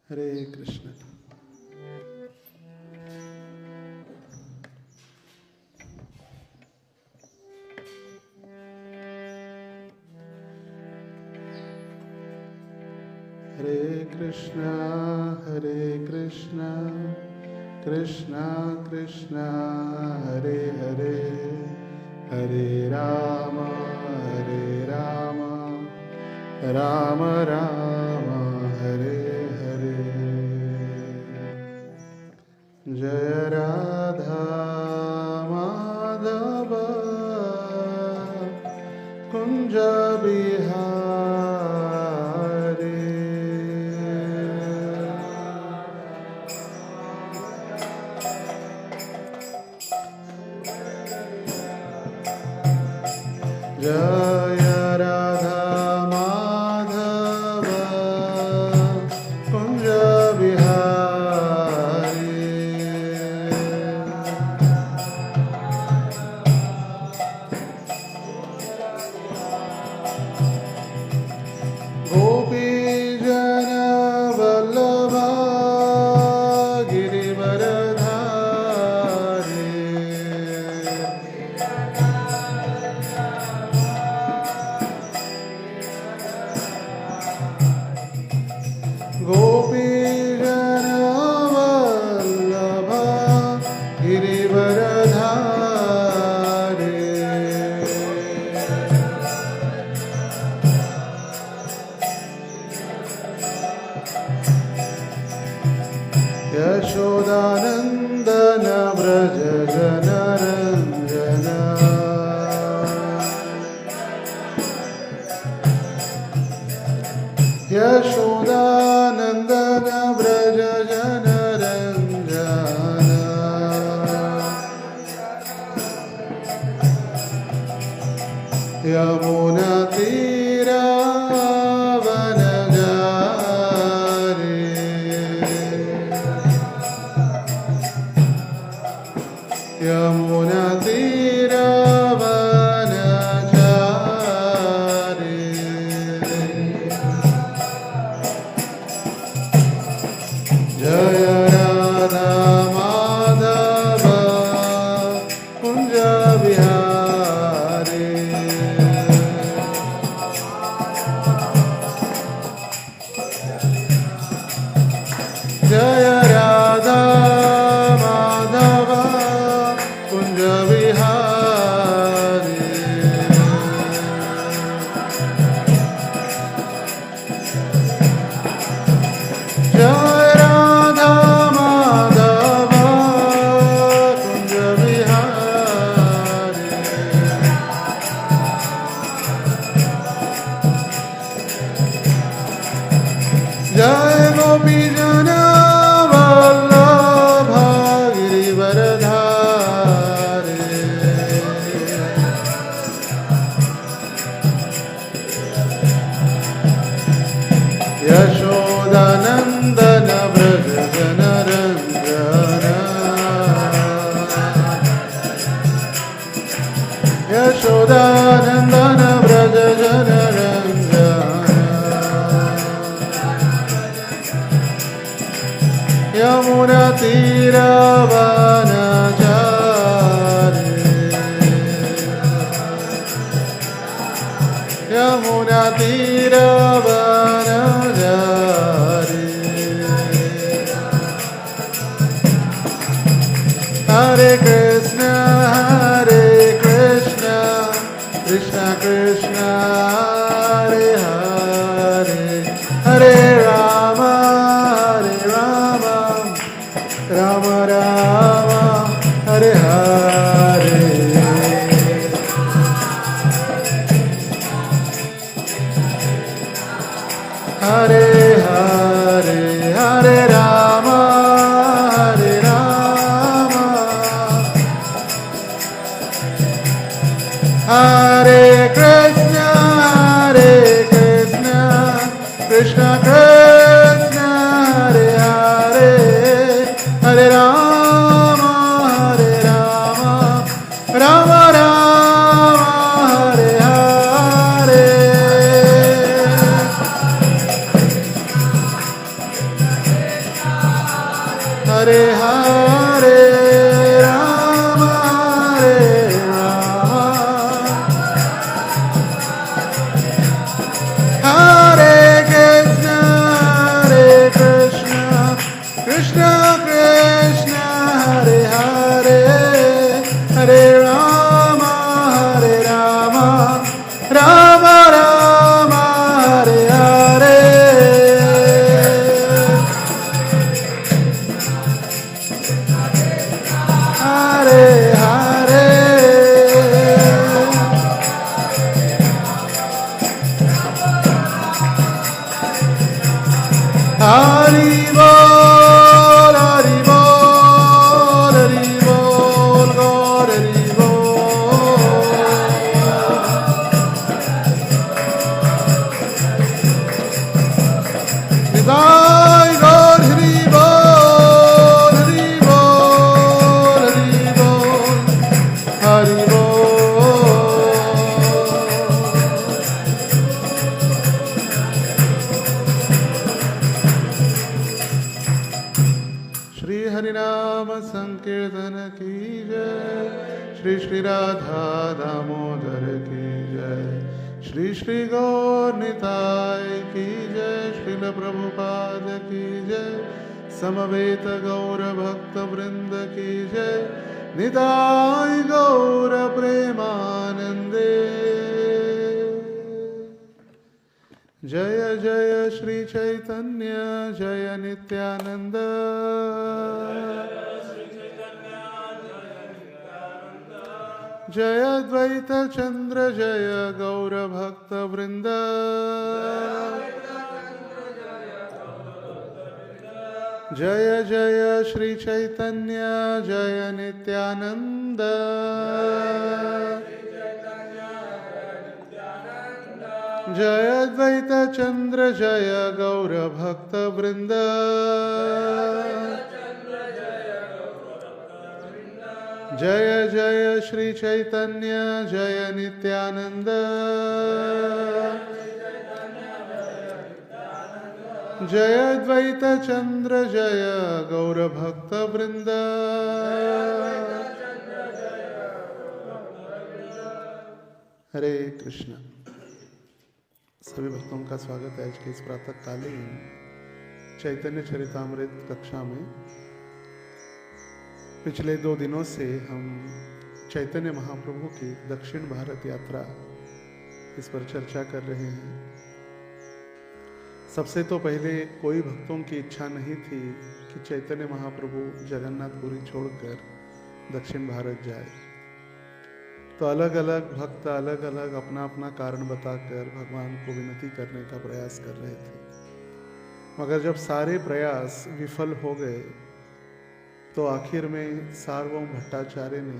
हरे कृष्ण। हरे कृष्णा कृष्णा कृष्णा हरे हरे, हरे राम राम राम हरे हरे। जय राधा माधव कुंज बिहारी, जय राधा माधव कुंज बिहारी। गोपी जन वल्लभा गिरिवरधारी, गोपी जन वल्लभा गिरिवरधारी। यशोदानंदन व्रज जनरंजन, यशोदानंदन व्रज जनरंजन। यमुना तीरा वनजारी, यमुना तीरा वनचारी। जय राधा माधव कुंज बिहारी, जय राधा माधव कुंज बिहारी। जय राधा माधव कुंज बिहारी, जय गोपी जन वल्लभ गिरिवरधारी, यशोदानंदन व्रज जनरंजन, यशोदानंदन व्रज जनरंजन। यमुना तीरा वनचारी, यमुना तीरा वनचारी। हरे कृष्ण कृष्ण कृष्ण हरे हरे, हरे राम राम राम हरे हरे। हरे हरे, हरे राम हरे कृष्ण कृष्ण कृष्ण हरे हरे राम हरे राम हरे कृष्ण कृष्ण कृष्ण हरे हरे हरे राम राम राम हरे हरे हरे हरे हरि बोल हरि बोल हरि बोल गौर हरि बोल निताय गौर हरि बोल हरि बोल हरि बोल हरि बोल श्री हरिनाम संकीर्तन की जय श्री श्री राधा दामोदर की जय श्री श्री गौर निताय की जय श्रील प्रभुपाद की जय समवेत गौर भक्त वृंद की जय निताय गौर प्रेमानंदे जय जय श्री चैतन्य जय नित्यानंद जय द्वैत चंद्र जय गौर भक्त वृंद जय जय श्री चैतन्य जय नित्यानंद जय द्वैत चंद्र जय गौर भक्त वृंद जय जय श्री चैतन्य जय नित्यानंद जय द्वैत चंद्र जय गौर भक्त वृंद हरे कृष्ण। सभी भक्तों का स्वागत है आज के इस प्रातःकालीन चैतन्य चरितामृत कक्षा में। पिछले 2 दिनों से हम चैतन्य महाप्रभु की दक्षिण भारत यात्रा इस पर चर्चा कर रहे हैं। सबसे तो पहले कोई भक्तों की इच्छा नहीं थी कि चैतन्य महाप्रभु जगन्नाथपुरी छोड़कर दक्षिण भारत जाए, तो अलग अलग भक्त अलग अलग अपना अपना कारण बताकर भगवान को विनती करने का प्रयास कर रहे थे। मगर जब सारे प्रयास विफल हो गए तो आखिर में सार्वभौम भट्टाचार्य ने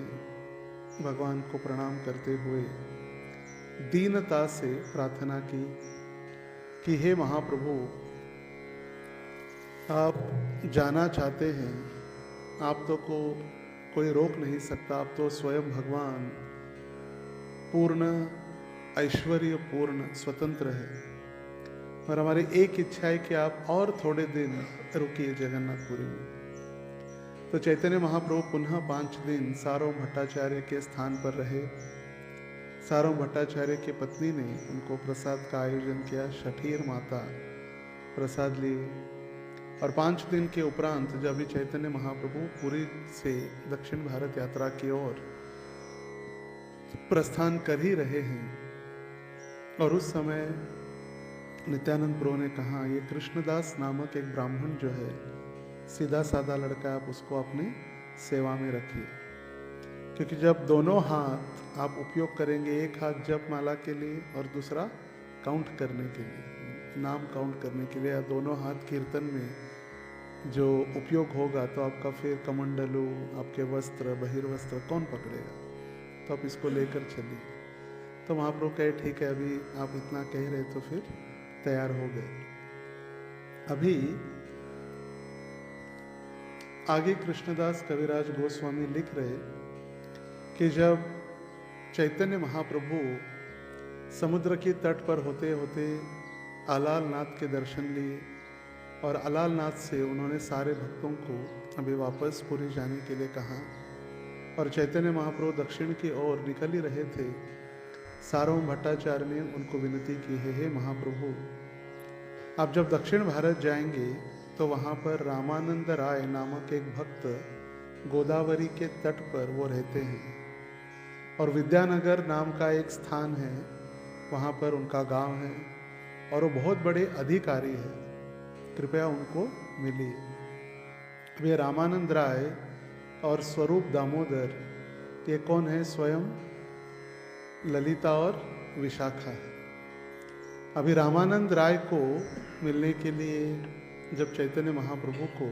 भगवान को प्रणाम करते हुए दीनता से प्रार्थना की कि हे महाप्रभु, आप जाना चाहते हैं, आप तो को कोई रोक नहीं सकता, आप तो स्वयं भगवान पूर्ण ऐश्वर्य पूर्ण स्वतंत्र है, और हमारी एक इच्छा है कि आप और थोड़े दिन रुकिए जगन्नाथपुरी में। तो चैतन्य महाप्रभु पुनः 5 दिन सार्वभौम भट्टाचार्य के स्थान पर रहे। सार्वभौम भट्टाचार्य की पत्नी ने उनको प्रसाद का आयोजन किया, शठीर माता प्रसाद ली, और 5 दिन के उपरांत जब भी चैतन्य महाप्रभु पुरी से दक्षिण भारत यात्रा की ओर प्रस्थान कर ही रहे हैं, और उस समय नित्यानंद प्रभु ने कहा, ये कृष्णदास नामक एक ब्राह्मण जो है, सीधा साधा लड़का, आप उसको अपनी सेवा में रखिए, क्योंकि जब दोनों हाथ आप उपयोग करेंगे, एक हाथ जप माला के लिए और दूसरा काउंट करने के लिए, नाम काउंट करने के लिए, या दोनों हाथ कीर्तन में जो उपयोग होगा, तो आपका फिर कमंडलू, आपके वस्त्र, बहिर्वस्त्र कौन पकड़ेगा? तो आप इसको लेकर चलिए। तो महाप्रभु कहे, ठीक है, अभी आप इतना कह रहे तो फिर तैयार हो गए। अभी आगे कृष्णदास कविराज गोस्वामी लिख रहे कि जब चैतन्य महाप्रभु समुद्र के तट पर होते होते आलाल नाथ के दर्शन लिए और अलालनाथ से उन्होंने सारे भक्तों को अभी वापस पुरी जाने के लिए कहा। और चैतन्य महाप्रभु दक्षिण की ओर निकल ही रहे थे। सार्वभौम भट्टाचार्य ने उनको विनती की है, हे महाप्रभु, आप जब दक्षिण भारत जाएंगे तो वहाँ पर रामानंद राय नामक एक भक्त गोदावरी के तट पर वो रहते हैं, और विद्यानगर नाम का एक स्थान है, वहाँ पर उनका गांव है, और वो बहुत बड़े अधिकारी है, कृपया उनको मिलिए। वे रामानंद राय और स्वरूप दामोदर, ये कौन है? स्वयं ललिता और विशाखा। अभी रामानंद राय को मिलने के लिए जब चैतन्य महाप्रभु को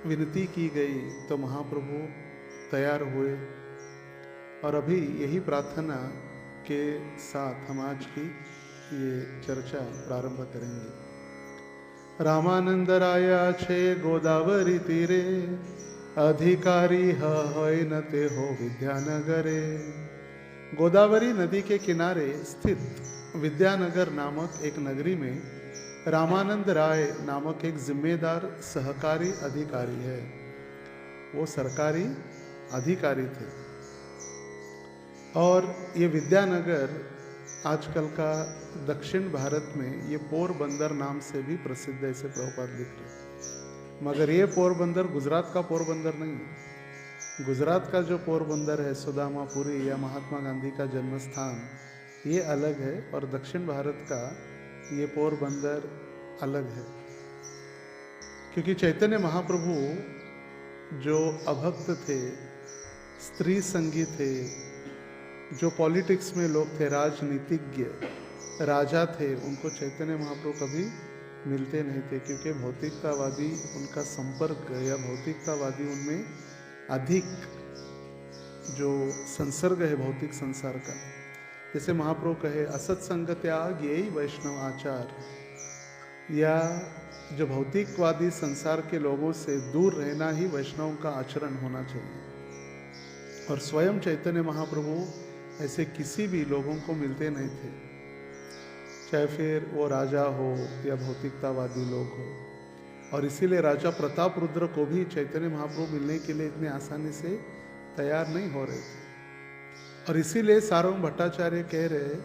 विनती की गई तो महाप्रभु तैयार हुए, और अभी यही प्रार्थना के साथ हम आज की ये चर्चा प्रारंभ करेंगे। रामानंद राया छे गोदावरी तीरे, अधिकारी है न ते हो विद्यानगरे। गोदावरी नदी के किनारे स्थित विद्यानगर नामक एक नगरी में रामानंद राय नामक एक जिम्मेदार सहकारी अधिकारी है। वो सरकारी अधिकारी थे, और ये विद्यानगर आजकल का दक्षिण भारत में ये पोरबंदर नाम से भी प्रसिद्ध है, ऐसे प्रभुपाद लिख रहे। मगर ये पोरबंदर गुजरात का पोरबंदर नहीं है। गुजरात का जो पोरबंदर है, सुदामापुरी या महात्मा गांधी का जन्म स्थान, ये अलग है, और दक्षिण भारत का ये पोरबंदर अलग है। क्योंकि चैतन्य महाप्रभु जो अभक्त थे, स्त्री संगी थे, जो पॉलिटिक्स में लोग थे, राजनीतिज्ञ राजा थे, उनको चैतन्य महाप्रभु कभी मिलते नहीं थे, क्योंकि भौतिकतावादी उनका संपर्क या भौतिकतावादी उनमें अधिक जो संसर्ग है भौतिक संसार का। जैसे महाप्रभु कहे, असत संग त्याग यही वैष्णव आचार, या जो भौतिकवादी संसार के लोगों से दूर रहना ही वैष्णव का आचरण होना चाहिए। और स्वयं चैतन्य महाप्रभु ऐसे किसी भी लोगों को मिलते नहीं थे, चाहे फिर वो राजा हो या भौतिकतावादी लोग हो। और इसीलिए राजा प्रताप रुद्र को भी चैतन्य महाप्रभु मिलने के लिए इतने आसानी से तैयार नहीं हो रहे थे। और इसीलिए सार्वभौम भट्टाचार्य कह रहे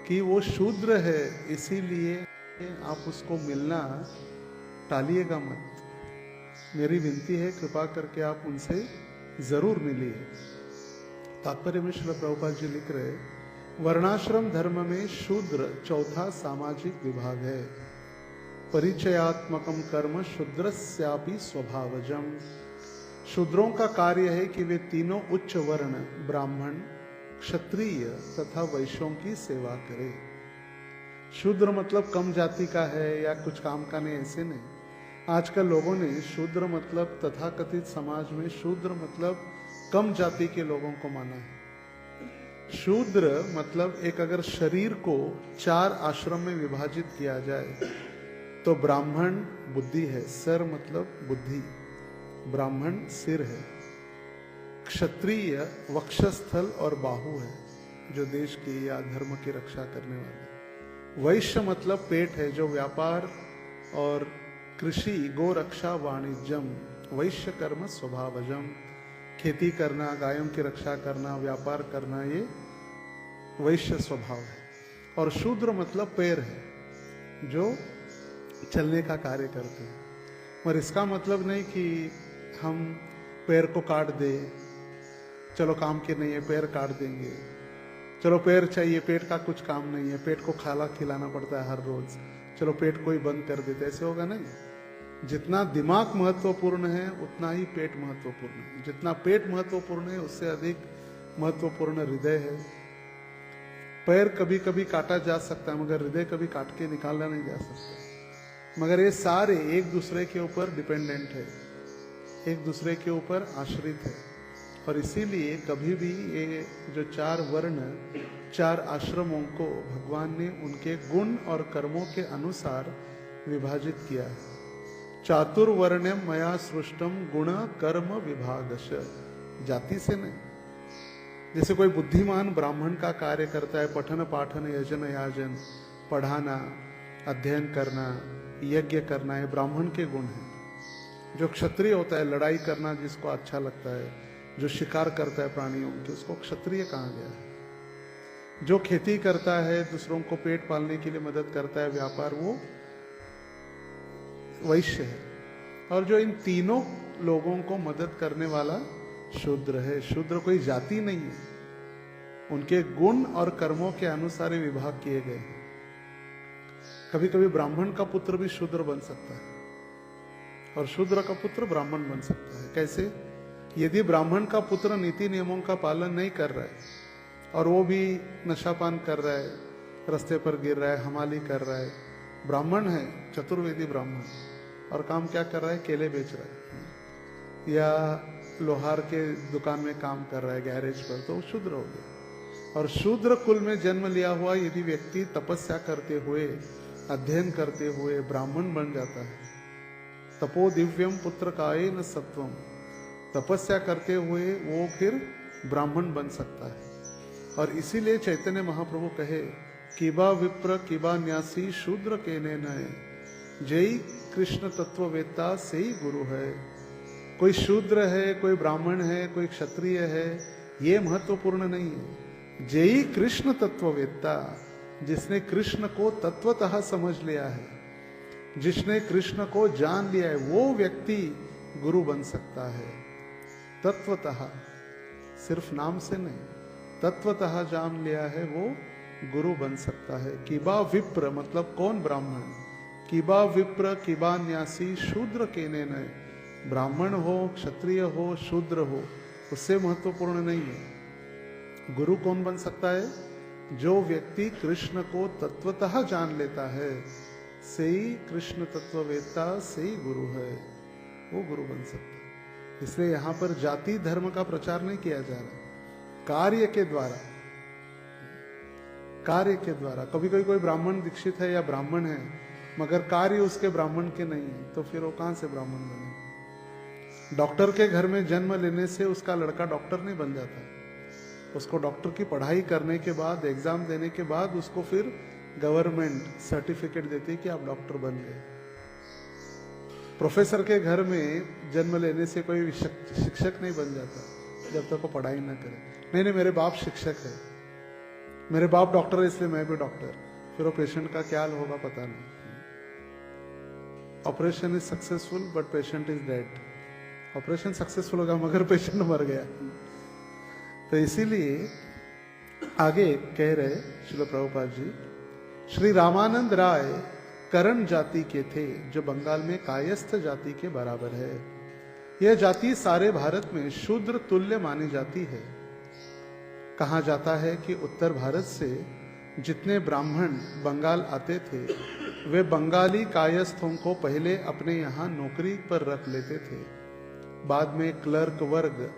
कि वो शूद्र है, इसीलिए आप उसको मिलना टालिएगा मत। मेरी विनती है, कृपा करके आप उनसे जरूर मिलिए। तात्पर्य में श्रील प्रभुपाद जी लिख रहे, वर्णाश्रम धर्म में शूद्र चौथा सामाजिक विभाग है। परिचयात्मकम कर्म शूद्रस्यापि स्वभावजम। शूद्रों का कार्य है कि वे तीनों उच्च वर्ण ब्राह्मण, क्षत्रिय तथा वैश्यों की सेवा करें। शूद्र मतलब कम जाति का है या कुछ काम का नहीं, ऐसे नहीं। आजकल लोगों ने शूद्र मतलब तथाकथित समाज में शूद्र मतलब कम जाति के लोगों को माना है। शूद्र मतलब एक अगर शरीर को 4 आश्रम में विभाजित किया जाए तो ब्राह्मण बुद्धि है, सर मतलब बुद्धि, ब्राह्मण सिर है। क्षत्रिय वक्षस्थल और बाहु है, जो देश की या धर्म की रक्षा करने वाले। वैश्य मतलब पेट है, जो व्यापार और कृषि, गो रक्षा, वाणिज्यम, वैश्य कर्म स्वभावजम, खेती करना, गायों की रक्षा करना, व्यापार करना, ये वैश्य स्वभाव है। और शूद्र मतलब पैर है, जो चलने का कार्य करते हैं। और इसका मतलब नहीं कि हम पैर को काट दे, चलो काम के नहीं है पैर काट देंगे, चलो पैर चाहिए, पेट का कुछ काम नहीं है, पेट को खाना खिलाना पड़ता है हर रोज, चलो पेट को ही बंद कर देते, ऐसे होगा नहीं। जितना दिमाग महत्वपूर्ण है उतना ही पेट महत्वपूर्ण है। जितना पेट महत्वपूर्ण है उससे अधिक महत्वपूर्ण हृदय है। पैर कभी कभी काटा जा सकता है, मगर हृदय कभी काट के निकाला नहीं जा सकता। मगर ये सारे एक दूसरे के ऊपर डिपेंडेंट है, एक दूसरे के ऊपर आश्रित है। और इसीलिए कभी भी ये जो 4 वर्ण, 4 आश्रमों को भगवान ने उनके गुण और कर्मों के अनुसार विभाजित किया है। चातुर्वर्ण्यम मया सृष्टम गुण कर्म विभागश, जाति से नहीं। जैसे कोई बुद्धिमान ब्राह्मण का कार्य करता है, पठन पाठन यजन याजन, पढ़ाना, अध्ययन करना, यज्ञ करना, है ब्राह्मण के गुण हैं। जो क्षत्रिय होता है, लड़ाई करना जिसको अच्छा लगता है, जो शिकार करता है प्राणियों के, उसको क्षत्रिय कहा गया है। जो खेती करता है, दूसरों को पेट पालने के लिए मदद करता है, व्यापार, वो वैश्य है। और जो इन तीनों लोगों को मदद करने वाला शूद्र है। शूद्र कोई जाति नहीं है, उनके गुण और कर्मों के अनुसार विभाग किए गए हैं। कभी कभी ब्राह्मण का पुत्र भी शूद्र बन सकता है और शूद्र का पुत्र ब्राह्मण बन सकता है। कैसे? यदि ब्राह्मण का पुत्र नीति नियमों का पालन नहीं कर रहा है और वो भी नशापान कर रहा है, रास्ते पर गिर रहा है, हमाली कर रहा है, ब्राह्मण है, चतुर्वेदी ब्राह्मण, और काम क्या कर रहा है? केले बेच रहा है या लोहार के दुकान में काम कर रहा है गैरेज पर, तो वो शूद्र हो गया। और शूद्र कुल में जन्म लिया हुआ यदि व्यक्ति तपस्या करते हुए, अध्ययन करते हुए ब्राह्मण बन जाता है, तपो दिव्यम पुत्र काये न सत्वम, तपस्या करते हुए वो फिर ब्राह्मण बन सकता है। और इसीलिए चैतन्य महाप्रभु कहे, किबा विप्र किबा न्यासी शूद्र के ने नए, जय कृष्ण तत्ववेत्ता से ही गुरु है। कोई शूद्र है, कोई ब्राह्मण है, कोई क्षत्रिय है, ये महत्वपूर्ण नहीं है। जय कृष्ण तत्ववेत्ता, जिसने कृष्ण को तत्वतः समझ लिया है, जिसने कृष्ण को जान लिया है, वो व्यक्ति गुरु बन सकता है। तत्वतः, सिर्फ नाम से नहीं, तत्वतः जान लिया है, वो गुरु बन सकता है। किबा विप्र मतलब कौन? ब्राह्मण। किबा विप्र किबा न्यासी शूद्र के ने नए, ब्राह्मण हो, क्षत्रिय हो, शूद्र हो, उससे महत्वपूर्ण नहीं है। गुरु कौन बन सकता है? जो व्यक्ति कृष्ण को तत्वतः जान लेता है, से ही कृष्ण तत्ववेत्ता, से ही गुरु है, वो गुरु बन सकता है। इसलिए यहां पर जाति धर्म का प्रचार नहीं किया जा रहा, कार्य के द्वारा, कार्य के द्वारा। कभी कोई ब्राह्मण दीक्षित है या ब्राह्मण है मगर कार्य उसके ब्राह्मण के नहीं है, तो फिर वो कहां से ब्राह्मण बने? डॉक्टर के घर में जन्म लेने से उसका लड़का डॉक्टर नहीं बन जाता। उसको डॉक्टर की पढ़ाई करने के बाद, एग्जाम देने के बाद उसको फिर गवर्नमेंट सर्टिफिकेट देती है कि आप डॉक्टर बन गए। प्रोफेसर के घर में जन्म लेने से कोई शिक्षक नहीं बन जाता जब तक वो पढ़ाई ना करे। नहीं, मेरे बाप शिक्षक है, मेरे बाप डॉक्टर है, इसलिए मैं भी डॉक्टर। फिर वो पेशेंट का क्या हाल होगा पता नहीं। Operation is successful but patient is dead. Operation successful होगा मगर पेशेंट मर गया। तो इसीलिए आगे कह रहे श्रील प्रभुपाद जी, श्री रामानंद राय करण जाति के थे, जो बंगाल में कायस्थ जाति के बराबर है। यह जाति सारे भारत में शूद्र तुल्य मानी जाती है। कहा जाता है कि उत्तर भारत से जितने ब्राह्मण बंगाल आते थे, वे बंगाली कायस्थों को पहले अपने यहाँ नौकरी पर रख लेते थे। बाद में क्लर्क वर्ग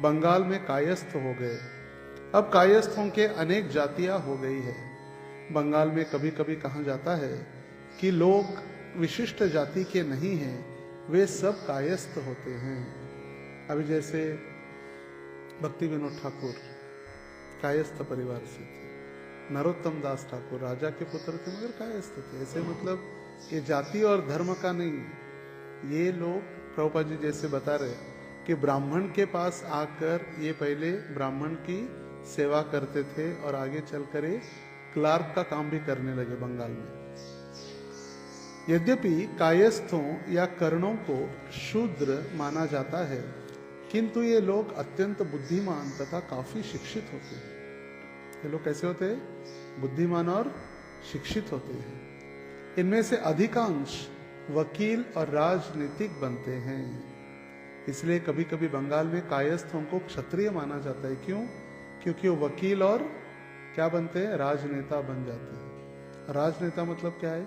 बंगाल में कायस्थ हो गए। अब कायस्थों के अनेक जातियां हो गई है। बंगाल में कभी कभी कहा जाता है कि लोग विशिष्ट जाति के नहीं हैं, वे सब कायस्थ होते हैं। अभी जैसे भक्ति विनोद ठाकुर कायस्थ परिवार से थे, नरोत्तम दास ठाकुर राजा के पुत्र थे मगर कायस्थ थे। ऐसे मतलब ये जाति और धर्म का नहीं है। ये लोग प्रभुपाद जी जैसे बता रहे कि ब्राह्मण के पास आकर ये पहले ब्राह्मण की सेवा करते थे और आगे चलकर क्लार्क का काम भी करने लगे बंगाल में। यद्यपि कायस्थों या कर्णों को शूद्र माना जाता है, किंतु ये लोग अत्यंत बुद्धिमान तथा काफी शिक्षित होते हैं। ये लोग कैसे होते हैं? बुद्धिमान और शिक्षित होते हैं। इनमें से अधिकांश वकील और राजनीतिक बनते हैं। इसलिए कभी कभी बंगाल में कायस्थों को क्षत्रिय माना जाता है। क्यों? क्योंकि वो वकील और क्या बनते हैं? राजनेता बन जाते हैं। राजनेता मतलब क्या है?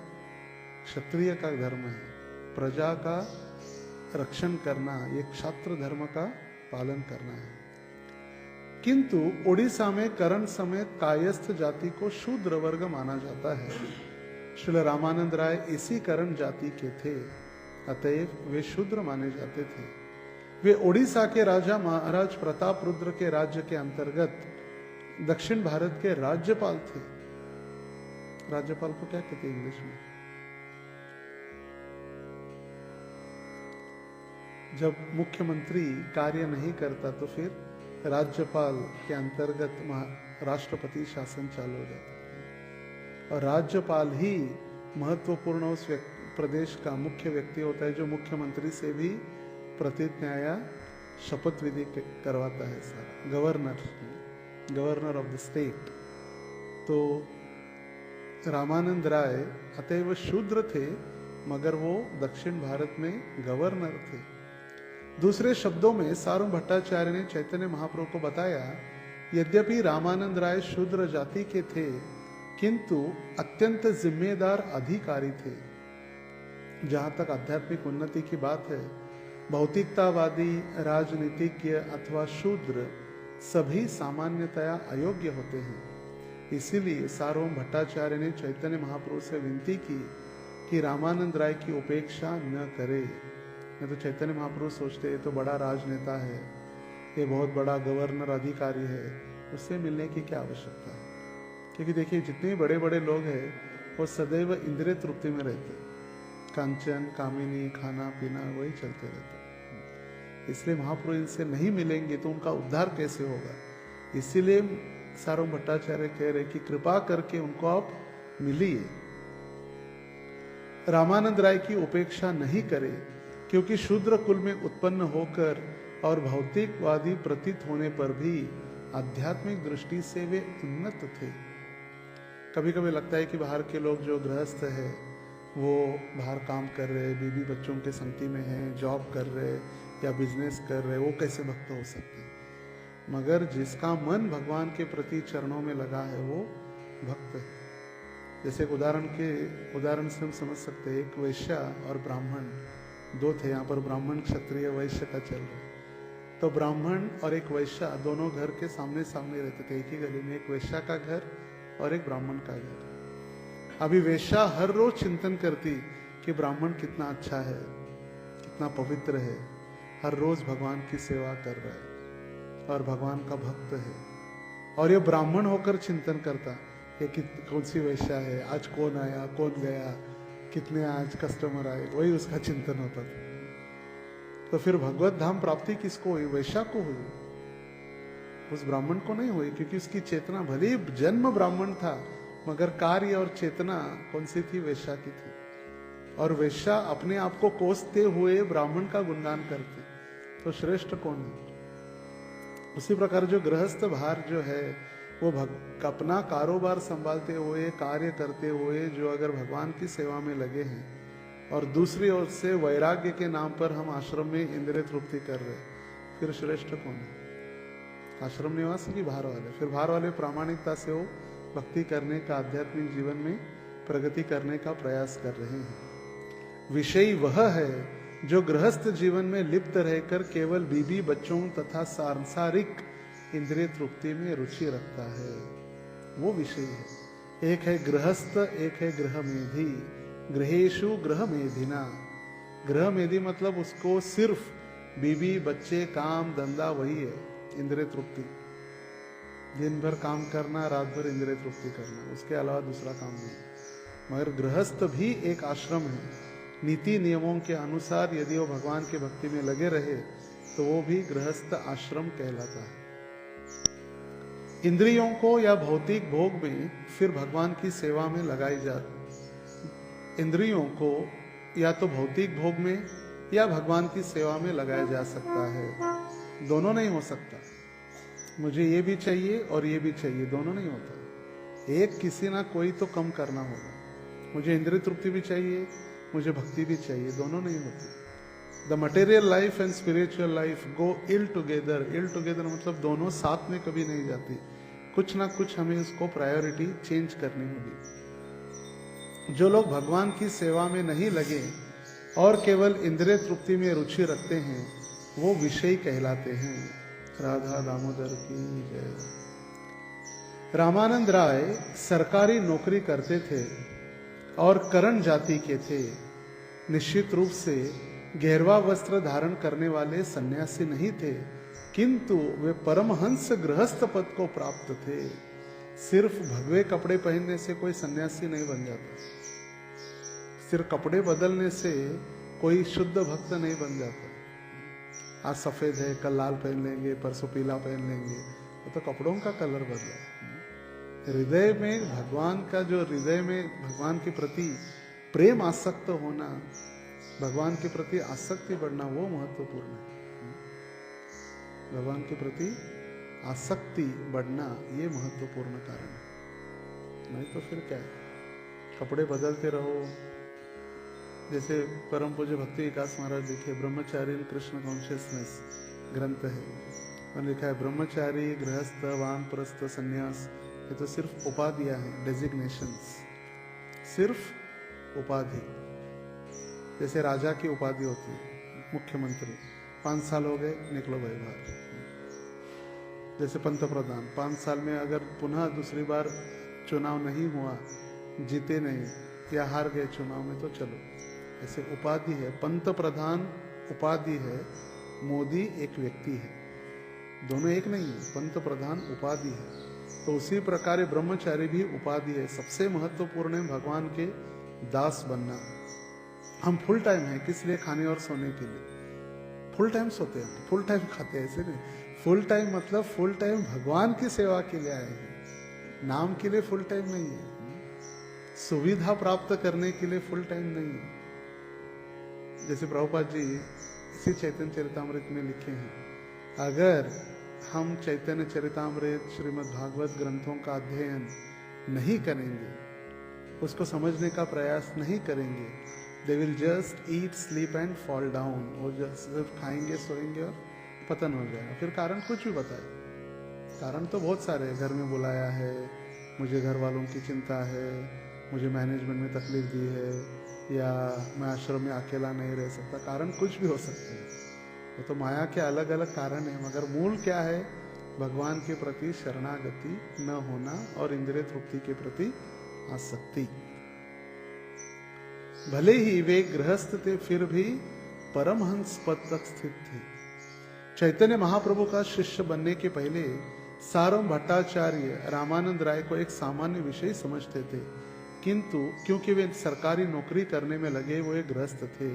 क्षत्रिय का धर्म है, प्रजा का रक्षण करना, ये क्षात्र धर्म का पालन करना है। किंतु उड़ीसा में करण समेत कायस्थ जाति को शूद्र वर्ग माना जाता है। श्रील रामानंद राय इसी करण जाति के थे, अतएव वे शूद्र माने जाते थे। वे उड़ीसा के राजा महाराज प्रताप रुद्र के राज्य के अंतर्गत दक्षिण भारत के राज्यपाल थे। राज्यपाल को क्या कहते हैं इंग्लिश में? जब मुख्यमंत्री कार्य नहीं करता तो फिर राज्यपाल के अंतर्गत राष्ट्रपति शासन चालू हो जाता है, और राज्यपाल ही महत्वपूर्ण उस प्रदेश का मुख्य व्यक्ति होता है जो मुख्यमंत्री से भी प्रतिज्ञा या शपथ विधि करवाता है सारा। Governor of the state. तो रामानंद राय अतएव शूद्र थे, मगर वो दक्षिण भारत में गवर्नर थे। दूसरे शब्दों में सारूं भट्टाचार्य ने चैतन्य महाप्रभु को बताया, यद्यपि रामानंद राय शूद्र जाति के थे, किंतु अत्यंत जिम्मेदार अधिकारी थे। जहां तक आध्यात्मिक उन्नति की बात है, भौतिकतावादी, राजनीतिज्ञ अथवा शूद्र सभी सामान्यतया अयोग्य होते हैं। इसीलिए सार्वभौम भट्टाचार्य ने चैतन्य महाप्रभु से विनती की कि रामानंद राय की उपेक्षा न करे। नहीं तो चैतन्य महाप्रभु सोचते ये तो बड़ा राजनेता है, ये बहुत बड़ा गवर्नर अधिकारी है, उससे मिलने की क्या आवश्यकता है। क्योंकि देखिए जितने बड़े बड़े लोग हैं वो सदैव इंद्रिय तृप्ति में रहते, कांचन कामिनी खाना पीना वही चलते रहते। इसलिए महाप्रभु इनसे नहीं मिलेंगे तो उनका उद्धार कैसे होगा। इसीलिए सार्वभौम भट्टाचार्य कह रहे कि कृपा करके उनको आप मिलिए, रामानंद राय की उपेक्षा नहीं करे, क्योंकि शूद्र कुल में उत्पन्न होकर और भौतिकवादी प्रतीत होने पर भी आध्यात्मिक दृष्टि से वे उन्नत थे। कभी कभी लगता है कि बाहर के लोग जो गृहस्थ है वो बाहर काम कर रहे, बीवी बच्चों के संगति में हैं, जॉब कर रहे या बिजनेस कर रहे, वो कैसे भक्त हो सकते हैं। मगर जिसका मन भगवान के प्रति चरणों में लगा है वो भक्त है। जैसे एक उदाहरण से हम समझ सकते हैं, एक वैश्या और ब्राह्मण दो थे। यहाँ पर ब्राह्मण क्षत्रिय वैश्य का चल रहा है। तो ब्राह्मण और एक वैश्या दोनों घर के सामने सामने रहते थे, एक ही गली में, एक वैश्या का घर और एक ब्राह्मण का घर। अभी वैश्या हर रोज चिंतन करती कि ब्राह्मण कितना अच्छा है, कितना पवित्र है, हर रोज भगवान की सेवा कर रहा है और भगवान का भक्त है। और ये ब्राह्मण होकर चिंतन करता ये कौन सी वैश्या है, आज कौन आया कौन गया, कितने आज कस्टमर आए, वही उसका चिंतन होता था। तो फिर भगवत धाम प्राप्ति किसको हुई? वैश्या को हुई, उस ब्राह्मण को नहीं हुई। क्योंकि उसकी चेतना, भले ही जन्म ब्राह्मण था मगर कार्य और चेतना कौन सी थी? वैश्या की थी। और वैश्या अपने आप को कोसते हुए ब्राह्मण का गुणगान करती, तो श्रेष्ठ कौन है? उसी प्रकार जो गृहस्थ भार जो है वो अपना कारोबार संभालते हुए, कार्य करते हुए जो अगर भगवान की सेवा में लगे हैं और दूसरी ओर से वैराग्य के नाम पर हम आश्रम में इंद्रिय तृप्ति कर रहे, फिर श्रेष्ठ कौन है? आश्रम निवासी की बाहर वाले? फिर बाहर वाले प्रामाणिकता से वो भक्ति करने का, आध्यात्मिक जीवन में प्रगति करने का प्रयास कर रहे हैं। विषय वह है जो गृहस्थ जीवन में लिप्त रहकर केवल बीबी बच्चों तथा सांसारिक इंद्रिय तृप्ति में रुचि रखता है, वो विषय है। एक है गृहस्थ, एक है गृहमेधी। गृहेशु गृहमेधिना। गृहमेधी मतलब उसको सिर्फ बीबी बच्चे काम धंधा वही है इंद्रिय तृप्ति। दिन भर काम करना, रात भर इंद्रिय तृप्ति करना, उसके अलावा दूसरा काम नहीं। मगर गृहस्थ भी एक आश्रम है। नीति नियमों के अनुसार यदि वो भगवान की भक्ति में लगे रहे तो वो भी गृहस्थ आश्रम कहलाता है। इंद्रियों को या भौतिक भोग में फिर भगवान की सेवा में लगाई जाती। इंद्रियों को या तो भौतिक भोग में या भगवान की सेवा में लगाया जा सकता है, दोनों नहीं हो सकता। मुझे ये भी चाहिए और ये भी चाहिए, दोनों नहीं होता। एक किसी ना कोई तो कम करना होगा। मुझे इंद्रिय तृप्ति भी चाहिए, मुझे भक्ति भी चाहिए, दोनों नहीं होती। The material life and spiritual life go ill together. Ill together मतलब दोनों साथ में कभी नहीं जाती, कुछ ना कुछ हमें उसको प्रायोरिटी चेंज करनी होगी। जो लोग भगवान की सेवा में नहीं लगे और केवल इंद्रिय तृप्ति में रुचि रखते हैं वो विषयी कहलाते हैं। राधा दामोदर की जय। रामानंद राय सरकारी नौकरी करते थे और करण जाति के थे। निश्चित रूप से गेरवा वस्त्र धारण करने वाले सन्यासी नहीं थे, किंतु वे परमहंस गृहस्थ पद को प्राप्त थे। सिर्फ भगवे कपड़े पहनने से कोई सन्यासी नहीं बन जाता, सिर्फ कपड़े बदलने से कोई शुद्ध भक्त नहीं बन जाता। आज सफ़ेद है, कल लाल पहन लेंगे, परसों पीला पहन लेंगे। वो तो कपड़ों का कलर बदला। हृदय में भगवान का, जो हृदय में भगवान के प्रति प्रेम आसक्त होना, भगवान के प्रति आसक्ति बढ़ना, वो महत्वपूर्ण है। भगवान के प्रति आसक्ति बढ़ना ये महत्वपूर्ण कारण है। नहीं तो फिर क्या है, कपड़े बदलते रहो। जैसे परम पूज्य भक्ति विकास महाराज लिखे ब्रह्मचारी इन कृष्ण कॉन्शियसनेस ग्रंथ है, और लिखा है ब्रह्मचारी, गृहस्थ, वानप्रस्थ, संन्यास, ये तो सिर्फ उपाधियां हैं, डेजिग्नेशंस, सिर्फ उपाधि। जैसे राजा की उपाधि होती है, मुख्यमंत्री, 5 साल हो गए, निकलो भाई बाहर। जैसे पंत प्रधान, 5 साल में अगर पुनः दूसरी बार चुनाव नहीं हुआ, जीते नहीं या हार गए चुनाव में, तो चलो। ऐसे उपाधि है, पंत प्रधान उपाधि है, मोदी एक व्यक्ति है, दोनों एक नहीं है। पंत प्रधान उपाधि है, तो उसी प्रकार ब्रह्मचारी भी उपाधि है। सबसे महत्वपूर्ण है भगवान के दास बनना। हम फुल टाइम है किस लिए? खाने और सोने के लिए। फुल टाइम सोते हैं, फुल टाइम खाते हैं, ऐसे नहीं। फुल टाइम मतलब फुल टाइम भगवान की सेवा के लिए आए हैं, नाम के लिए फुल टाइम नहीं है, सुविधा प्राप्त करने के लिए फुल टाइम नहीं है। जैसे प्रभुपाद जी इसी चैतन्य चरितामृत में लिखे हैं, अगर हम चैतन्य चरितामृत, श्रीमद् भागवत ग्रंथों का अध्ययन नहीं करेंगे, उसको समझने का प्रयास नहीं करेंगे, they will just eat, sleep and fall down. वो जस्ट सिर्फ खाएंगे, सोएंगे और पतन हो जाएगा। फिर कारण कुछ भी बताए, कारण तो बहुत सारे हैं। घर में बुलाया है, मुझे घर वालों की चिंता है, मुझे मैनेजमेंट में तकलीफ दी है, या मैं आश्रम में अकेला नहीं रह सकता। कारण कुछ भी हो सकते हैं, वो तो माया के अलग अलग कारण है, मगर मूल क्या है? भगवान के प्रति शरणागति न होना और इंद्रिय तृप्ति के प्रति आसक्ति। भले ही वे गृहस्थ थे, फिर भी परमहंस पद तक स्थित थे। चैतन्य महाप्रभु का शिष्य बनने के पहले सारम भट्टाचार्य रामानंद राय को एक सामान्य विषय समझते थे, किंतु क्योंकि वे सरकारी नौकरी करने में लगे, वो एक गृहस्थ थे।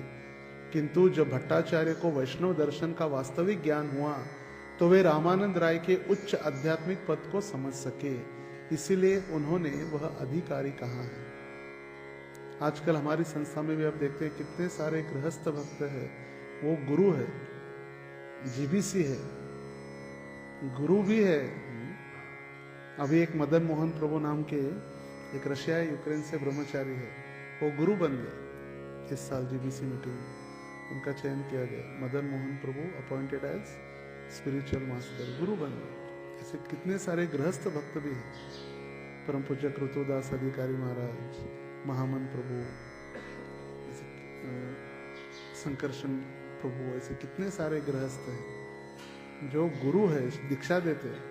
किंतु जब भट्टाचार्य को वैष्णव दर्शन का वास्तविक ज्ञान हुआ, तो वे रामानंद राय के उच्च आध्यात्मिक पद को समझ सके, इसीलिए उन्होंने वह अधिकारी कहा है। आजकल हमारी संस्था में भी आप देखते हैं कितने सारे गृहस्थ भक्त है, वो गुरु है, जीबीसी है, गुरु भी है। अभी एक मदन मोहन प्रभु नाम के एक रशिया यूक्रेन से ब्रह्मचारी है, वो गुरु बन गए। इस साल जीबीसी मीटिंग उनका चयन किया गया, मदन मोहन प्रभु अपॉइंटेड एज स्पिरिचुअल मास्टर, गुरु बन गए। ऐसे कितने सारे गृहस्थ भक्त भी हैं। परम पूज्य कृतुदास अधिकारी महाराज, महामन प्रभु, संकर्षण प्रभु, ऐसे कितने सारे गृहस्थ हैं जो गुरु है, दीक्षा देते हैं,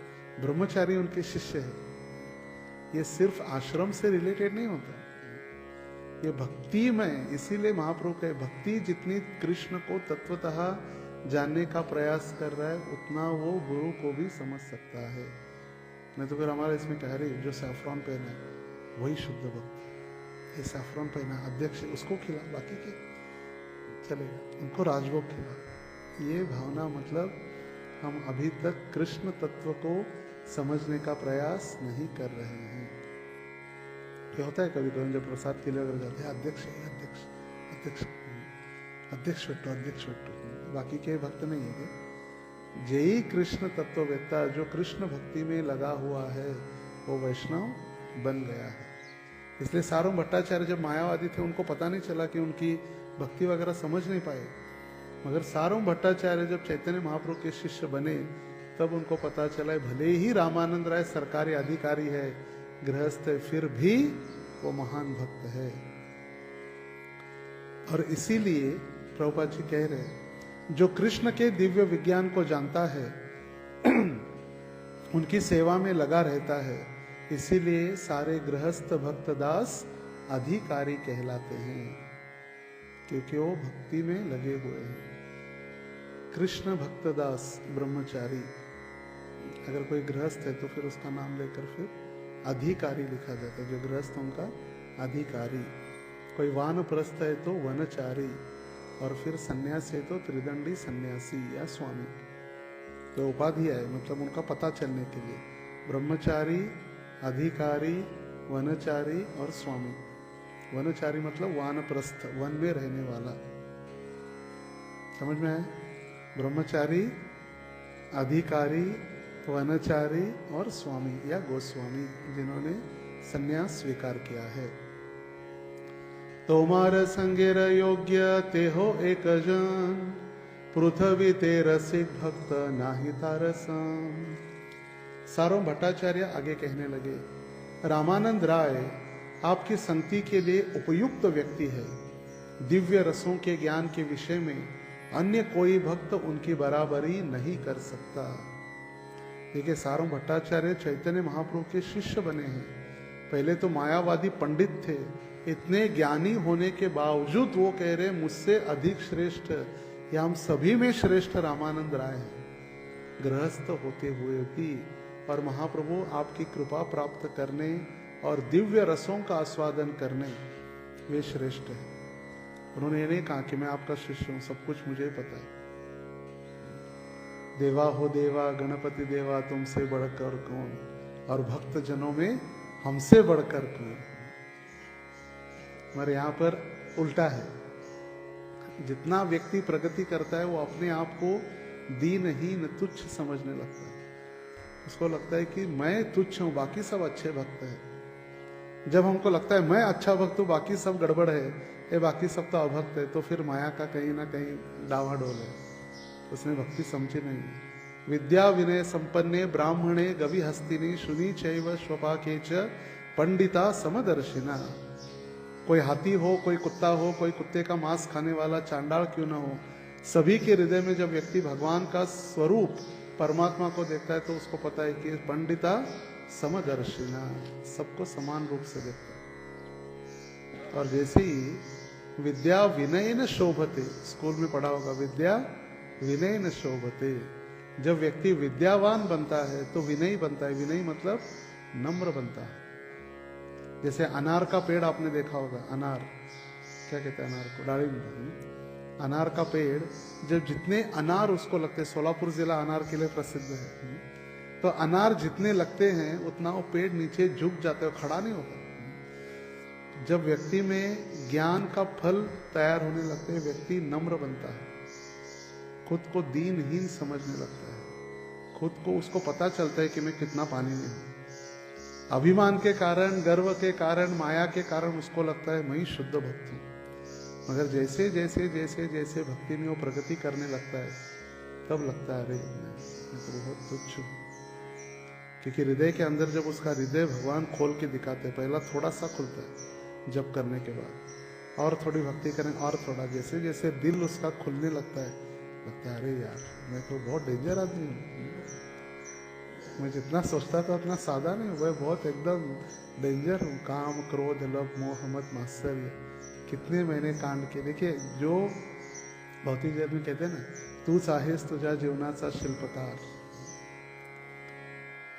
ब्रह्मचारी उनके शिष्य है। ये सिर्फ आश्रम से रिलेटेड नहीं होता, ये भक्ति में। इसीलिए महाप्रभु कहे, भक्ति जितनी कृष्ण को तत्वतः जानने का प्रयास कर रहा है, उतना वो गुरु को भी समझ सकता है। नहीं तो फिर हमारे इसमें कह रही, जो सैफ्रॉन पहना है वही शुद्ध भक्त। ये सैफ्रॉन पहना अध्यक्ष, उसको खिला, बाकी के चलेगा, उनको राजभोग खिला। ये भावना मतलब हम अभी तक कृष्ण तत्व को समझने का प्रयास नहीं कर रहे हैं। क्या होता है कभी कभी जब प्रसाद के लिए अगर जाते हैं, अध्यक्ष अध्यक्ष अध्यक्ष अध्यक्ष वट्टू, अध्यक्ष वट्टू, बाकी के भक्त नहीं है। जय कृष्ण तत्ववेत्ता जो कृष्ण भक्ति में लगा हुआ है, वो वैष्णव बन गया है। इसलिए सारों भट्टाचार्य जब मायावादी थे, उनको पता नहीं चला कि उनकी भक्ति वगैरह समझ नहीं पाए, मगर सारों भट्टाचार्य जब चैतन्य महाप्रभु के शिष्य बने, तब उनको पता चला भले ही रामानंद राय सरकारी अधिकारी है, गृहस्थ है, फिर भी वो महान भक्त है। और इसीलिए प्रभुपाद जी कह रहे, जो कृष्ण के दिव्य विज्ञान को जानता है उनकी सेवा में लगा रहता है, इसीलिए सारे गृहस्थ भक्त दास अधिकारी कहलाते हैं, क्योंकि वो भक्ति में लगे हुए हैं। कृष्ण भक्तदास ब्रह्मचारी, अगर कोई गृहस्थ है तो फिर उसका नाम लेकर फिर अधिकारी लिखा जाता है, जो गृहस्थ उनका अधिकारी। कोई वानप्रस्थ है तो वनचारी, और फिर सन्यासी है तो त्रिदंडी सन्यासी या स्वामी, तो उपाधि है, मतलब उनका पता चलने के लिए। ब्रह्मचारी, अधिकारी, वनचारी और स्वामी। वनचारी मतलब वानप्रस्थ, वन में रहने वाला, समझ में आया? ब्रह्मचारी, अधिकारी, वनचारी और स्वामी या गोस्वामी, जिन्होंने संन्यास स्वीकार किया है। तोमार संगेर योग्य ते हो एक जन, पृथ्वी ते रसिक भक्त नाही तारसम। सारों भट्टाचार्य आगे कहने लगे, रामानंद राय आपकी संगति के लिए उपयुक्त व्यक्ति है। दिव्य रसों के ज्ञान के विषय में अन्य कोई भक्त उनकी बराबरी नहीं कर सकता। देखिए, सारों भट्टाचार्य चैतन्य महाप्रभु के शिष्य बने हैं। पहले तो मायावादी पंडित थे, इतने ज्ञानी होने के बावजूद वो कह रहे मुझसे अधिक श्रेष्ठ या हम सभी में श्रेष्ठ रामानंद राय हैं। गृहस्थ होते हुए भी और महाप्रभु आपकी कृपा प्राप्त करने और दिव्य रसों का आस्वादन करने वे श्रेष्ठ हैं। उन्होंने ये नहीं कहा कि मैं आपका शिष्य हूं, सब कुछ मुझे पता है। देवा हो देवा, गणपति देवा, तुमसे बढ़कर कौन, और भक्त जनों में हमसे बढ़कर कौन। मगर यहाँ पर उल्टा है, जितना व्यक्ति प्रगति करता है वो अपने आप को दीनहीन तुच्छ समझने लगता है। उसको लगता है कि मैं तुच्छ हूं, बाकी सब अच्छे भक्त हैं। जब हमको लगता है मैं अच्छा भक्त हूं, बाकी सब गड़बड़ है, ये बाकी सब तो अभक्त है, तो फिर माया का कहीं ना कहीं डावाडोल है, उसने भक्ति समझी नहीं। विद्या विनय संपन्ने ब्राह्मणे गवि हस्तिनी शुनि चैव स्वपाके च पंडिता समदर्शिना। कोई हाथी हो, कोई कुत्ता हो, कोई कुत्ते का मांस खाने वाला चांडाल क्यों ना हो, सभी के हृदय में जब व्यक्ति भगवान का स्वरूप परमात्मा को देखता है तो उसको पता है कि पंडिता समदर्शिना, सबको समान रूप से देखता है। और जैसे ही विद्या विनय न शोभते, स्कूल में पढ़ा होगा, विद्या विनय न शोभते, जब व्यक्ति विद्यावान बनता है तो विनयी बनता है। विनयी मतलब नम्र बनता है। जैसे अनार का पेड़ आपने देखा होगा, अनार क्या कहते हैं, अनार को डालिम। अनार का पेड़ जब जितने अनार उसको लगते, सोलापुर जिला अनार के लिए प्रसिद्ध है, तो अनार जितने लगते हैं उतना वो पेड़ नीचे झुक जाते हैं, खड़ा नहीं होता। जब व्यक्ति में ज्ञान का फल तैयार होने लगते हैं, व्यक्ति नम्र बनता है, खुद को दीनहीन समझने लगता है, खुद को उसको पता चलता है कि मैं कितना पानी में हूं। अभिमान के कारण, गर्व के कारण, माया के कारण उसको लगता है मैं ही शुद्ध भक्त हूं। मगर जैसे जैसे जैसे जैसे भक्ति में वो प्रगति करने लगता है, तब लगता है अरे मैं तो बहुत तुच्छ हूं। क्योंकि हृदय के अंदर जब उसका हृदय भगवान खोल के दिखाते हैं, पहला थोड़ा सा खुलता है जब करने के बाद, और थोड़ी भक्ति करें और थोड़ा, जैसे जैसे दिल उसका खुलने लगता है, लगता है अरे यार मैं तो बहुत डेंजर आदमी हूँ, मैं जितना सोचता था उतना सादा नहीं हूँ, मैं बहुत एकदम डेंजर हूँ। काम, क्रोध, लोभ, मोह, मद, मात्सर्य, कितने मैंने कांड किए। देखिए, जो भौतिक जगत में कहते हैं ना, तू चाहेस तुझा जीवनाचा शिल्पकार।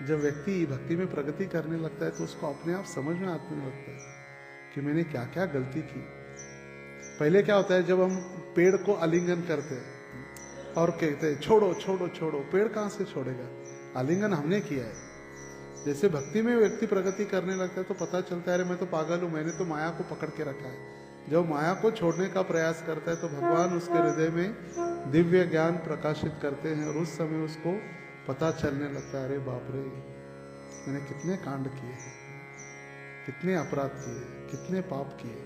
जब व्यक्ति भक्ति में प्रगति करने लगता है तो उसको अपने आप समझ में आने लगता है कि मैंने क्या क्या गलती की। पहले क्या होता है, जब हम पेड़ को आलिंगन करते हैं और कहते हैं छोड़ो छोड़ो छोड़ो, पेड़ कहाँ से छोड़ेगा, आलिंगन हमने किया है। जैसे भक्ति में व्यक्ति प्रगति करने लगता है तो पता चलता है अरे मैं तो पागल हूं, मैंने तो माया को पकड़ के रखा है। जब माया को छोड़ने का प्रयास करता है तो भगवान उसके हृदय में दिव्य ज्ञान प्रकाशित करते हैं, और उस समय उसको पता चलने लगता है अरे बाप रे, मैंने कितने कांड किए, कितने अपराध किए, कितने पाप किए।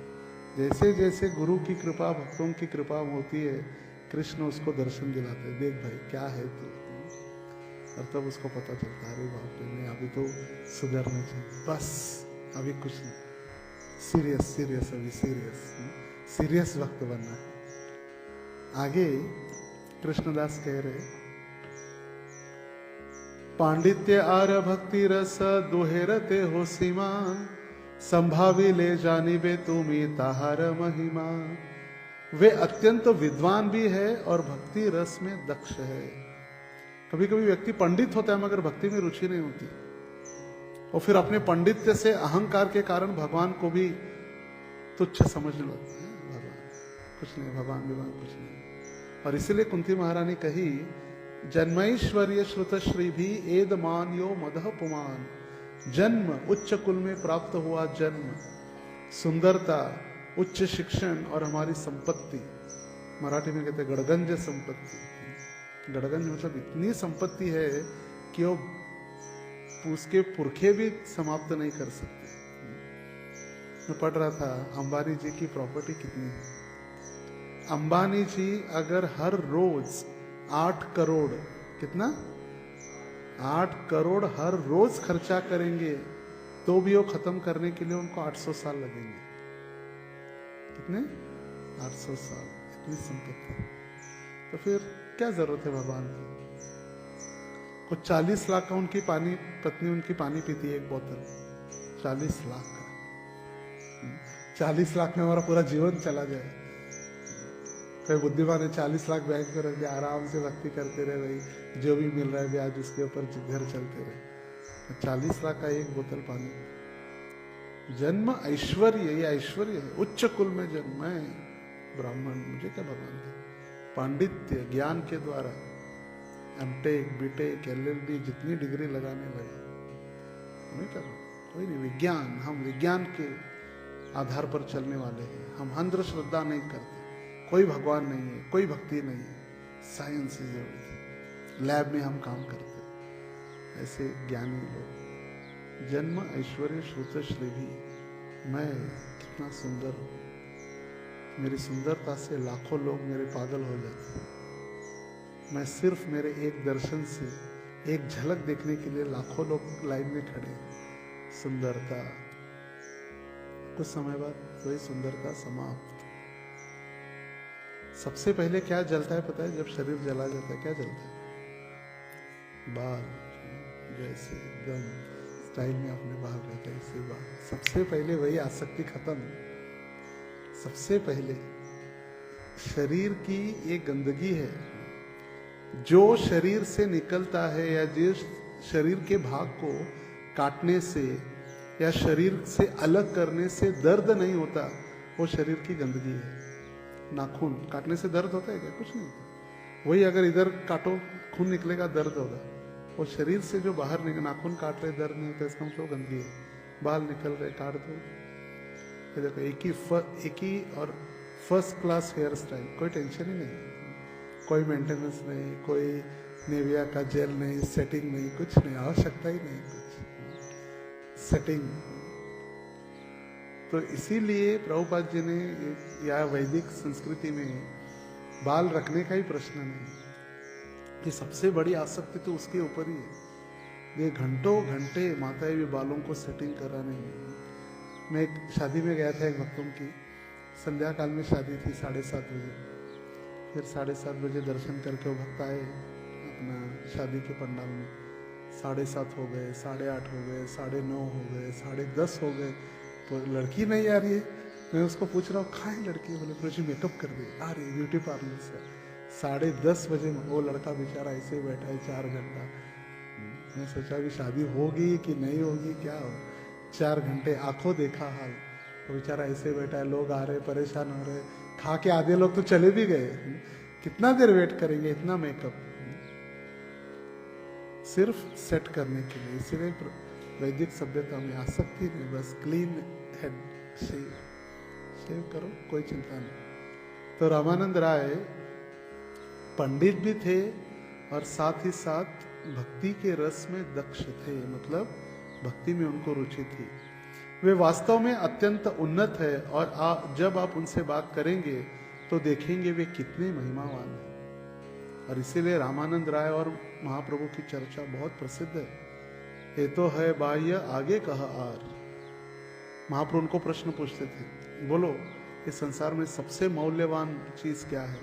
जैसे जैसे गुरु की कृपा, भक्तों की कृपा होती है, कृष्ण उसको दर्शन दिलाते हैं, देख भाई क्या है तू। और तब उसको पता चलता है अरे बाप रे, मैं अभी तो सुधरना चाहिए, बस अभी कुछ नहीं, सीरियस सीरियस, अभी सीरियस वक्त बनना है। आगे कृष्णदास कह रहे, पांडित्य आर भक्ति रस दोहेरते हो सीमा, संभावी ले जानी बे तुम्ही ताहार महिमा। वे अत्यंत विद्वान भी है और भक्ति रस में दक्ष है। कभी कभी व्यक्ति पंडित होता है मगर भक्ति में रुचि नहीं होती, और फिर अपने पंडित्य से, अहंकार के कारण भगवान को भी तुच्छ समझने लगता है। भगवान कुछ नहीं, भगवान विवान कुछ नहीं। और इसीलिए कुंती महारानी कही, जन्मैश्वर्य श्रुत श्री भी एद मान यो मदह पुमान। जन्म, उच्च कुल में प्राप्त हुआ जन्म, सुंदरता, उच्च शिक्षण और हमारी संपत्ति, मराठी में कहते गड़गंज संपत्ति। गड़गंज मतलब इतनी संपत्ति है कि वो उसके पुरखे भी समाप्त नहीं कर सकते। मैं पढ़ रहा था अंबानी जी की प्रॉपर्टी कितनी है। अंबानी जी अगर हर रोज 8 करोड़, कितना, 8 करोड़ हर रोज खर्चा करेंगे तो भी वो खत्म करने के लिए उनको 800 साल लगेंगे। कितने? 800 साल। इतनी संपत्ति, तो फिर क्या जरूरत है भगवान की। कुछ 40 लाख का उनकी पानी, पत्नी उनकी पानी पीती है एक बोतल, 40 लाख का। 40 लाख में हमारा पूरा जीवन चला जाए। कोई बुद्धिमान है 40 लाख बैंक में रख दिया, आराम से भक्ति करते रहे भाई, जो भी मिल रहा है ब्याज उसके ऊपर घर चलते रहे। 40 लाख का एक बोतल पानी। जन्म ऐश्वर्य, ये ऐश्वर्य है। उच्च कुल में जन्म है, ब्राह्मण, मुझे क्या भगवान का। पांडित्य, ज्ञान के द्वारा एमटेक, बीटेक, एलएलबी, जितनी डिग्री लगाने लगे, नहीं करो, कोई नहीं। विज्ञान, हम विज्ञान के आधार पर चलने वाले हैं। हम अंधश्रद्धा नहीं करते, कोई भगवान नहीं है, कोई भक्ति नहीं है, साइंस इज एवरीथिंग। लैब में हम काम करते हैं, ऐसे ज्ञानी लोग। जन्म ऐश्वर्य श्रुत श्रीभी, मैं कितना सुंदर हूँ, मेरी सुंदरता से लाखों लोग मेरे पागल हो जाते हैं। मैं सिर्फ मेरे एक दर्शन से, एक झलक देखने के लिए लाखों लोग लाइन में खड़े हैं। सुंदरता, कुछ समय बाद वही सुंदरता समाप्त। सबसे पहले क्या जलता है पता है? जब शरीर जला जाता है क्या जलता है? बाल, जैसे एकदम स्टाइल में अपने बाल रहते हैं, इससे बाल। सबसे पहले वही आसक्ति खत्म। सबसे पहले शरीर की एक गंदगी है जो शरीर से निकलता है, या जिस शरीर के भाग को काटने से या शरीर से अलग करने से दर्द नहीं होता, वो शरीर की गंदगी है। नाखून काटने से दर्द होता है क्या? कुछ नहीं होता। वही अगर इधर काटो खून निकलेगा, दर्द होगा। वो शरीर से जो बाहर निकल, नाखून काट रहे दर्द नहीं होता, इसका मतलब गंदगी है। बाल निकल रहे, काट दो। ये देखो, एक ही और फर्स्ट क्लास हेयर स्टाइल, कोई टेंशन ही नहीं, कोई मेंटेनेंस नहीं, कोई नेविया का जेल नहीं, सेटिंग नहीं, कुछ नहीं, आवश्यकता ही नहीं कुछ सेटिंग। तो इसीलिए प्रभुपाद जी ने, या वैदिक संस्कृति में बाल रखने का ही प्रश्न नहीं, कि सबसे बड़ी आसक्ति तो उसके ऊपर ही है। ये घंटों घंटे माताएं भी बालों को सेटिंग कराने में। मैं एक शादी में गया था, एक भक्तों की संध्या काल में शादी थी, 7:30 बजे। फिर 7:30 बजे दर्शन करके वो भक्त आए अपना शादी के पंडाल में। 7:30 हो गए, 8:30 हो गए, 9:30 हो गए, 10:30 हो गए, तो लड़की नहीं आ रही है। मैं उसको पूछ रहा हूँ कहाँ है लड़की? बोले प्रोजी मेकअप कर दे, आ रही ब्यूटी पार्लर से। 10:30 बजे वो लड़का बेचारा ऐसे बैठा है 4 घंटा। मैं सोचा भी शादी होगी कि नहीं होगी, क्या हो। 4 घंटे आंखों देखा हाल, वो बेचारा ऐसे बैठा है। लोग आ रहे, परेशान हो रहे, खा के आधे लोग तो चले भी गए। कितना देर वेट करेंगे? इतना मेकअप सिर्फ सेट करने के लिए। इसीलिए वैदिक सभ्यता में आसक्ति नहीं, बस क्लीन हेड, शेव करो, कोई चिंता नहीं। तो रामानंद राय पंडित भी थे और साथ ही साथ भक्ति के रस में दक्ष थे, मतलब भक्ति में उनको रुचि थी। वे वास्तव में अत्यंत उन्नत है, और जब आप उनसे बात करेंगे तो देखेंगे वे कितने महिमावान हैं। और इसीलिए रामानंद राय और महाप्रभु की चर्चा बहुत प्रसिद्ध है। ये तो है बाह्य, आगे कहा आर। महाप्रभु उनको प्रश्न पूछते थे, बोलो इस संसार में सबसे मौल्यवान चीज क्या है?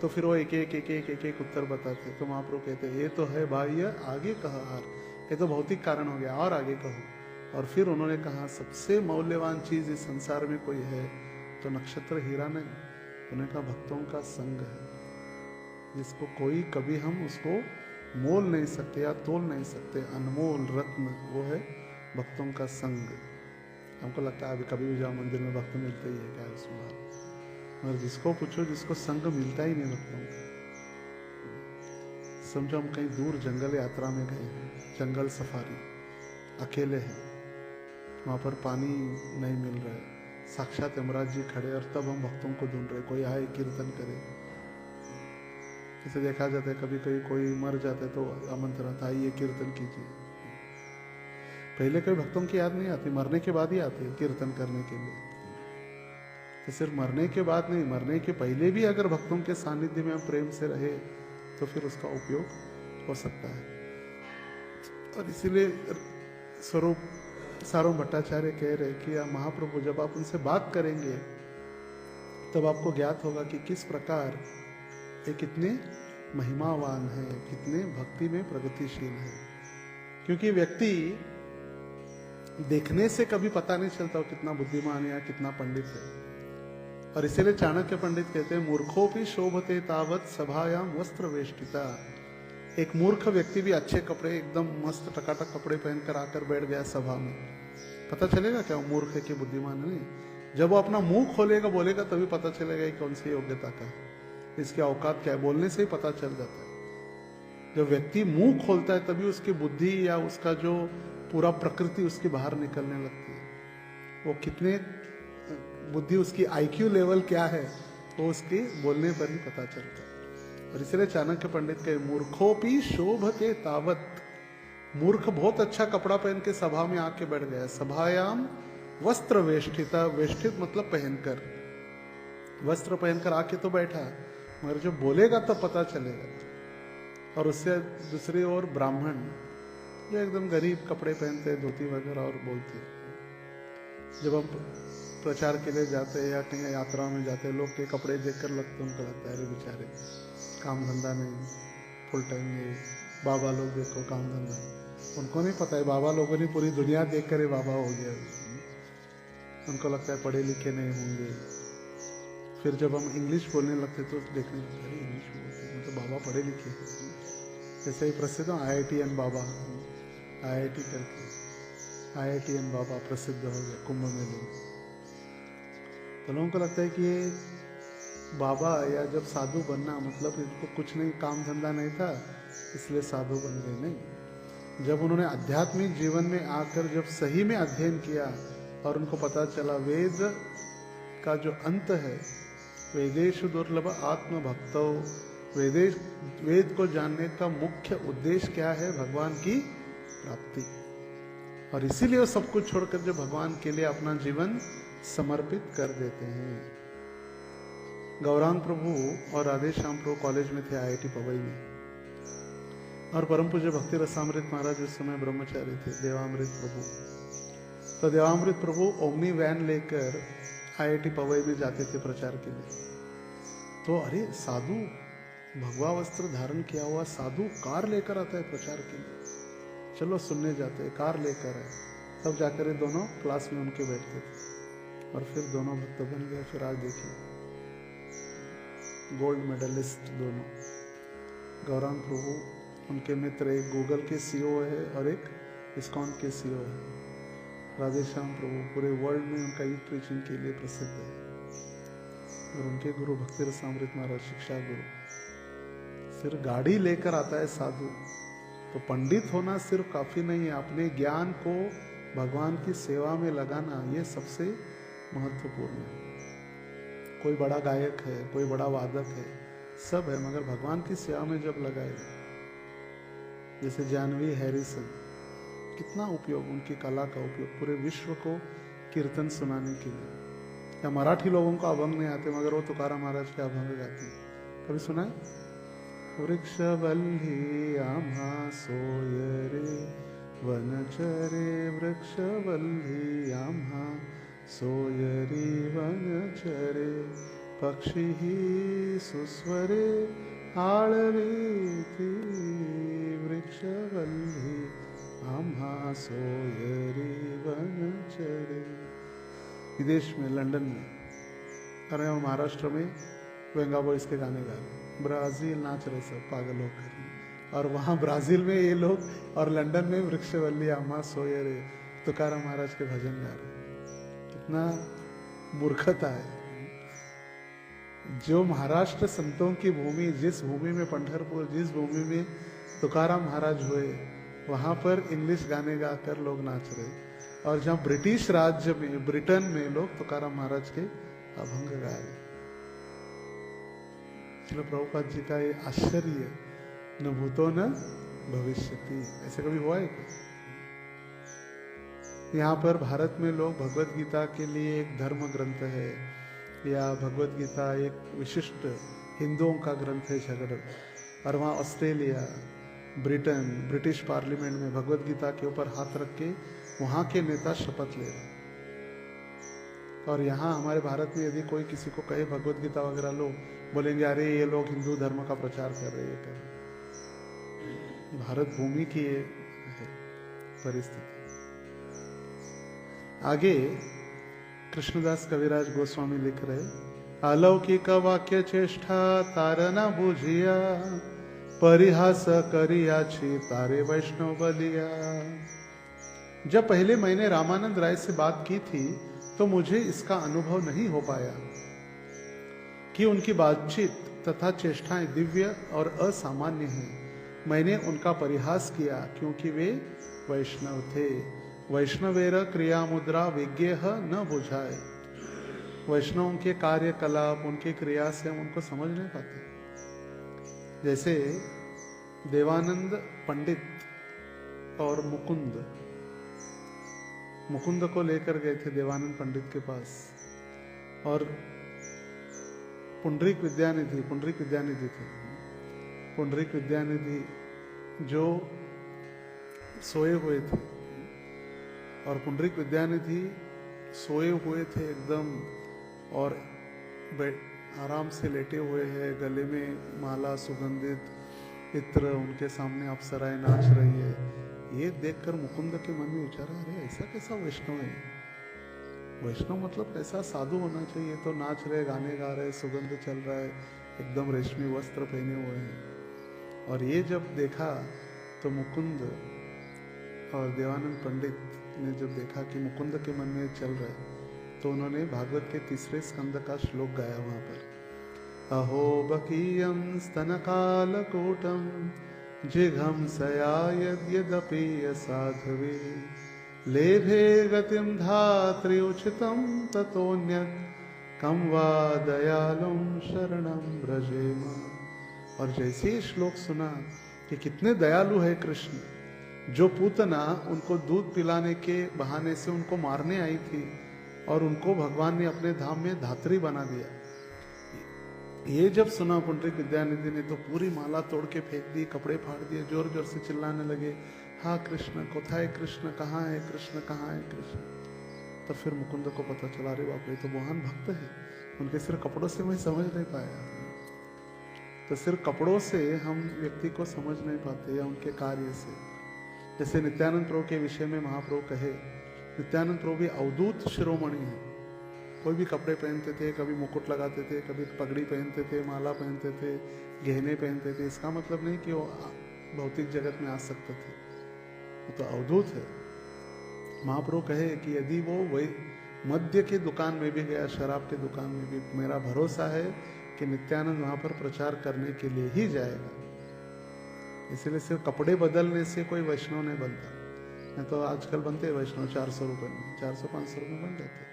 तो फिर वो एक उत्तर बताते। तो महाप्रभु कहते, ये तो है बाह्य, आगे कहा आर। ये तो भौतिक कारण हो गया, और आगे कहो। और फिर उन्होंने कहा सबसे मौल्यवान चीज इस संसार में कोई है तो नक्षत्र हीरा नहीं, उन्होंने कहा भक्तों का संग है, जिसको कोई कभी हम उसको मोल नहीं सकते या तोल नहीं सकते। अनमोल रत्न वो है भक्तों का संग। हमको लगता है अभी कभी भी जाओ मंदिर में भक्त मिलते ही है, क्या उसमें और जिसको पूछो, जिसको संग मिलता ही नहीं भक्तों का। समझो हम कहीं दूर जंगल यात्रा में गए हैं, जंगल सफारी, अकेले हैं, वहाँ पर पानी नहीं मिल रहा है, साक्षात यमराज जी खड़े, और तब हम भक्तों को ढूंढ रहे, कोई आए कीर्तन करे। जैसे देखा जाता है कभी कभी कोई मर जाता है तो आमंत्रण था, आइए कीर्तन कीजिए। पहले कोई भक्तों की याद नहीं आती, मरने के बाद ही आती है कीर्तन करने के लिए। तो सिर्फ मरने के बाद नहीं, मरने के पहले भी अगर भक्तों के सानिध्य में हम प्रेम से रहे तो फिर उसका उपयोग हो सकता है। और इसीलिए स्वरूप सारों भट्टाचार्य कह रहे कि महाप्रभु जब आप उनसे बात करेंगे तब आपको ज्ञात होगा कि किस प्रकार ये कितने महिमावान है, कितने भक्ति में प्रगतिशील है। क्योंकि व्यक्ति देखने से कभी पता नहीं चलता वो कितना बुद्धिमान है या कितना पंडित है। और इसीलिए चाणक्य पंडित कहते हैं, मूर्खोपि शोभते तावत सभायाम वस्त्र वेष्टिता। एक मूर्ख व्यक्ति भी अच्छे कपड़े, एकदम मस्त टकाटक कपड़े पहनकर आकर बैठ गया सभा में, पता चलेगा क्या वो मूर्ख है कि बुद्धिमान है? नहीं। जब वो अपना मुंह खोलेगा, बोलेगा, तभी पता चलेगा कि कौन सी योग्यता का है, इसकी औकात क्या है। बोलने से ही पता चल जाता है। जब व्यक्ति मुंह खोलता है तभी उसकी बुद्धि या उसका जो पूरा प्रकृति उसकी बाहर निकलने लगती है। वो कितने बुद्धि, उसकी आईक्यू लेवल क्या है, वो उसके बोलने पर ही पता चलता है। और इसलिए चाणक्य पंडित के मूर्खोपि शोभते तावत, मूर्ख बहुत अच्छा कपड़ा पहन के सभा में आके बैठ गया, सभायाम वस्त्र वेष्टिता, वेष्टित मतलब पहनकर, वस्त्र पहनकर आके तो बैठा, मगर जब बोलेगा तब पता चलेगा। और उससे दूसरी ओर ब्राह्मण जो एकदम गरीब कपड़े पहनते, धोती वगैरह और बोलते, जब हम प्रचार के लिए जाते हैं या कहीं यात्रा में जाते हैं, लोग के कपड़े देखकर लगते, उनको लगता है अरे बेचारे काम धंधा नहीं, फुल टाइम ये बाबा लोग देखो काम धंधा। उनको नहीं पता है बाबा लोगों ने पूरी दुनिया देख कर बाबा हो गया। उनको लगता है पढ़े लिखे नहीं होंगे। फिर जब हम इंग्लिश बोलने लगते तो देखने लगते अरे इंग्लिश बोलते मतलब बाबा पढ़े लिखे। जैसे ही प्रसिद्ध हो IITN बाबा, IIT करके IITN बाबा प्रसिद्ध हो गया कुंभ मेले में। तो लोगों को लगता है कि ये बाबा या जब साधु बनना मतलब इनको कुछ नहीं, काम धंधा नहीं था इसलिए साधु बन गए। नहीं, जब उन्होंने आध्यात्मिक जीवन में आकर जब सही में अध्ययन किया और उनको पता चला वेद का जो अंत है, वेदेषु दुर्लभ आत्म भक्तो, वेद को जानने का मुख्य उद्देश्य क्या है? भगवान की प्राप्ति। और इसीलिए वो सब कुछ छोड़कर जो भगवान के लिए अपना जीवन समर्पित कर देते हैं। गौरांग प्रभु और राधे श्याम प्रभु कॉलेज में थे IIT पवई में, और परम पूज्य भक्ति रसामृत महाराज उस समय ब्रह्मचारी थे, देवामृत प्रभु। तो देवामृत प्रभु ओमनी वैन लेकर IIT पवई में जाते थे प्रचार के लिए। तो अरे साधु, भगवा वस्त्र धारण किया हुआ साधु कार लेकर आता है प्रचार के लिए, चलो सुनने जाते हैं, कार लेकर आए। तब जाकर ये दोनों क्लास में उनके बैठते थे और फिर दोनों भक्त बन गए। फिर आज देखिए गोल्ड मेडलिस्ट दोनों। गौरांग प्रभु, उनके मित्र एक गूगल के CEO है और एक इस्कॉन के CEO है। राधेश्याम प्रभु पूरे वर्ल्ड में उनका ईट प्रीचिंग के लिए प्रसिद्ध है। और उनके गुरु भक्ति रसामृत महाराज शिक्षा गुरु। सिर्फ गाड़ी लेकर आता है साधु। तो पंडित होना सिर्फ काफी नहीं है, अपने ज्ञान को भगवान की सेवा में लगाना ये सबसे महत्वपूर्ण है। कोई बड़ा गायक है, कोई बड़ा वादक है, सब है, मगर भगवान की सेवा में जब लगाएगा, जैसे जानवी हैरिसन, कितना उपयोग, उनकी कला का उपयोग पूरे विश्व को कीर्तन सुनाने के लिए। या मराठी लोगों को अभंग नहीं आते, मगर वो तुकाराम महाराज के अभंग गाती है। कभी सुना है? वृक्षवल्ली आम्हा सोयरे वनचरे, वृक्षवल्ली आम्हा सोयरी वनचरे, पक्षी सुस्वरे आळवीती, वृक्षवल्ली आम्हा सोयरी वनचरे। विदेश में, लंदन में, अरे हम महाराष्ट्र में वेंगा बॉयज के गाने गा रहे, ब्राजील नाच रहे सब पागल होकर, और वहाँ ब्राजील में ये लोग, और लंदन में वृक्षवल्ली आम्हा सोयरे तुकाराम महाराज के भजन गा रहे। कितना मूर्खता है। जो महाराष्ट्र संतों की भूमि, जिस भूमि में पंढरपुर, जिस भूमि में तुकाराम महाराज हुए, वहां पर इंग्लिश गाने गाकर लोग नाच रहे, और जहां ब्रिटिश राज्य में, ब्रिटेन में लोग तुकाराम महाराज के अभंग गा रहे। श्रील प्रभुपाद जी का ये आश्चर्य, न भूतो न भविष्यति, ऐसे कभी हुआ है क्या? यहाँ पर भारत में लोग भगवत गीता के लिए एक धर्म ग्रंथ है, या भगवत गीता एक विशिष्ट हिंदुओं का ग्रंथ है झगड़, और वहाँ ऑस्ट्रेलिया, ब्रिटेन, ब्रिटिश पार्लियामेंट में भगवत गीता के ऊपर हाथ रख के वहाँ के नेता शपथ ले रहे। और यहाँ हमारे भारत में यदि कोई किसी को कहे भगवत गीता वगैरह लो, बोलेंगे अरे ये लोग हिंदू धर्म का प्रचार कर रहे हैं। भारत भूमि की ये है परिस्थिति। आगे कृष्णदास कविराज गोस्वामी लिख रहे, अलौकिक वाक्य चेष्टा तारना बुझिया, परिहास करियाछि तारे वैष्णव बलिया। जब पहले मैंने रामानंद राय से बात की थी तो मुझे इसका अनुभव नहीं हो पाया कि उनकी बातचीत तथा चेष्टाएं दिव्य और असामान्य हैं। मैंने उनका परिहास किया क्योंकि वे वैष्णव थे। वैष्णवेर क्रिया मुद्रा विज्ञ न बुझाए। वैष्णवों के कार्यकलाप, उनके क्रिया से हम उनको समझ नहीं पाते। जैसे देवानंद पंडित और मुकुंद को लेकर गए थे देवानंद पंडित के पास, और पुंडरीक विद्यानिधि जो सोए हुए थे, और पुंडरीक विद्यानिधि सोए हुए थे एकदम, और आराम से लेटे हुए हैं, गले में माला, सुगंधित इत्र, उनके सामने अप्सराएं नाच रही है। ये देखकर मुकुंद के मन में विचारा, अरे ऐसा कैसा वैष्णव है? वैष्णव मतलब कैसा साधु होना चाहिए, तो नाच रहे, गाने गा रहे, सुगंध चल रहा है, एकदम रेशमी वस्त्र पहने हुए हैं। और ये जब देखा तो मुकुंद और देवानंद पंडित ने जब देखा कि मुकुंद के मन में चल रहा है, तो उन्होंने भागवत के 3 स्कंद का श्लोक गाया वहां पर, अहो बकीयं स्तनकालकूटं जिघंसया यद्यपि साधवे लेभे गतिं धात्री उचितं ततोऽन्यत् कं वा दयालुं शरणं व्रजेम। और जैसे ही श्लोक सुना कि कितने दयालु है कृष्ण, जो पूतना उनको दूध पिलाने के बहाने से उनको मारने आई थी और उनको भगवान ने अपने धाम में धात्री बना दिया। ये जब सुना पुंडरीक विद्यानिधि ने तो पूरी माला तोड़ के फेंक दी, कपड़े फाड़ दिए, जोर जोर से चिल्लाने लगे, हाँ कृष्ण कोथाए कृष्ण, कहाँ है कृष्ण, कहाँ है कृष्ण। तो फिर मुकुंद को पता चला, रे बाप रे तो महान भक्त है, उनके सिर्फ कपड़ों से मैं समझ नहीं पाया। तो सिर्फ कपड़ों से हम व्यक्ति को समझ नहीं पाते, या उनके कार्य से। जैसे नित्यानंद प्रभु के विषय में महाप्रभु कहे, नित्यानंद प्रभु भी अवधूत शिरोमणि है। कोई भी कपड़े पहनते थे, कभी मुकुट लगाते थे, कभी पगड़ी पहनते थे, माला पहनते थे, गहने पहनते थे। इसका मतलब नहीं कि वो भौतिक जगत में आ सकते थे, वो तो अवधूत है। महाप्रभु कहे कि यदि वो वही मद्य की दुकान में भी गया, शराब की दुकान में भी, मेरा भरोसा है कि नित्यानंद वहां पर प्रचार करने के लिए ही जाएगा। इसलिए सिर्फ कपड़े बदलने से कोई वैष्णव नहीं बनता। नहीं तो आजकल बनते हैं वैष्णव 400 रुपये में, 400-500 रुपये बन जाते।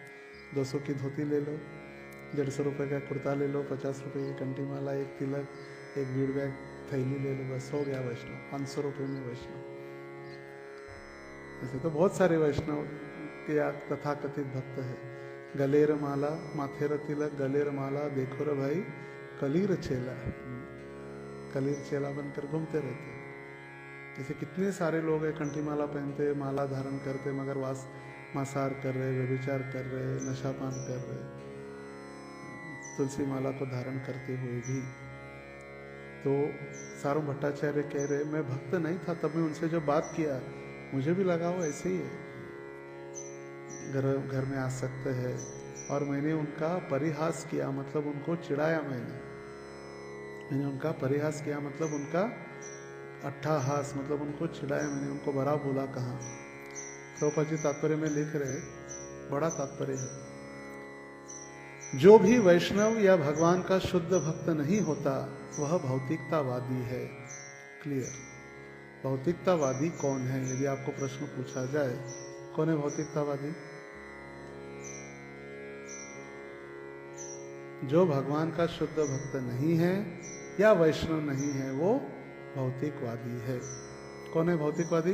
200 की धोती ले लो, 150 रुपये का कुर्ता ले लो, 50 रुपये की कंठी माला, एक तिलक, एक बीड़ बैग थैली ले लो, बस हो गया वैष्णव। 500 रुपये में वैष्णव। ऐसे तो बहुत सारे वैष्णव के तथाकथित भक्त है। गलेर माला, माथेर तिलक, गलेर माला, देखो रे भाई कलीर चेला, कलीर चेला बनकर घूमते रहते। जैसे कितने सारे लोग हैं, कंठी माला पहनते, माला धारण करते, मगर मांसाहार कर रहे, व्यभिचार कर रहे, नशापान कर रहे, तुलसी माला को धारण करते हुए भी। तो सारों भट्टाचार्य कह रहे, मैं भक्त नहीं था तब मैं उनसे जब बात किया, मुझे भी लगा वो ऐसे ही है, घर में आसक्त है। और मैंने उनका परिहास किया, मतलब उनको चिढ़ाया। मैंने उनका परिहास किया, मतलब उनका अट्ठाहास, मतलब उनको चिढ़ाया मैंने, उनको बड़ा बोला कहाँ। प्रभुपाद जी तात्पर्य में लिख रहे, बड़ा तात्पर्य है। जो भी वैष्णव या भगवान का शुद्ध भक्त नहीं होता वह भौतिकतावादी है। क्लियर। भौतिकतावादी कौन है? यदि आपको प्रश्न पूछा जाए, कौन है भौतिकतावादी? जो भगवान का शुद्ध भक्त नहीं है या वैष्णव नहीं है वो भौतिकवादी है। कौन है भौतिकवादी?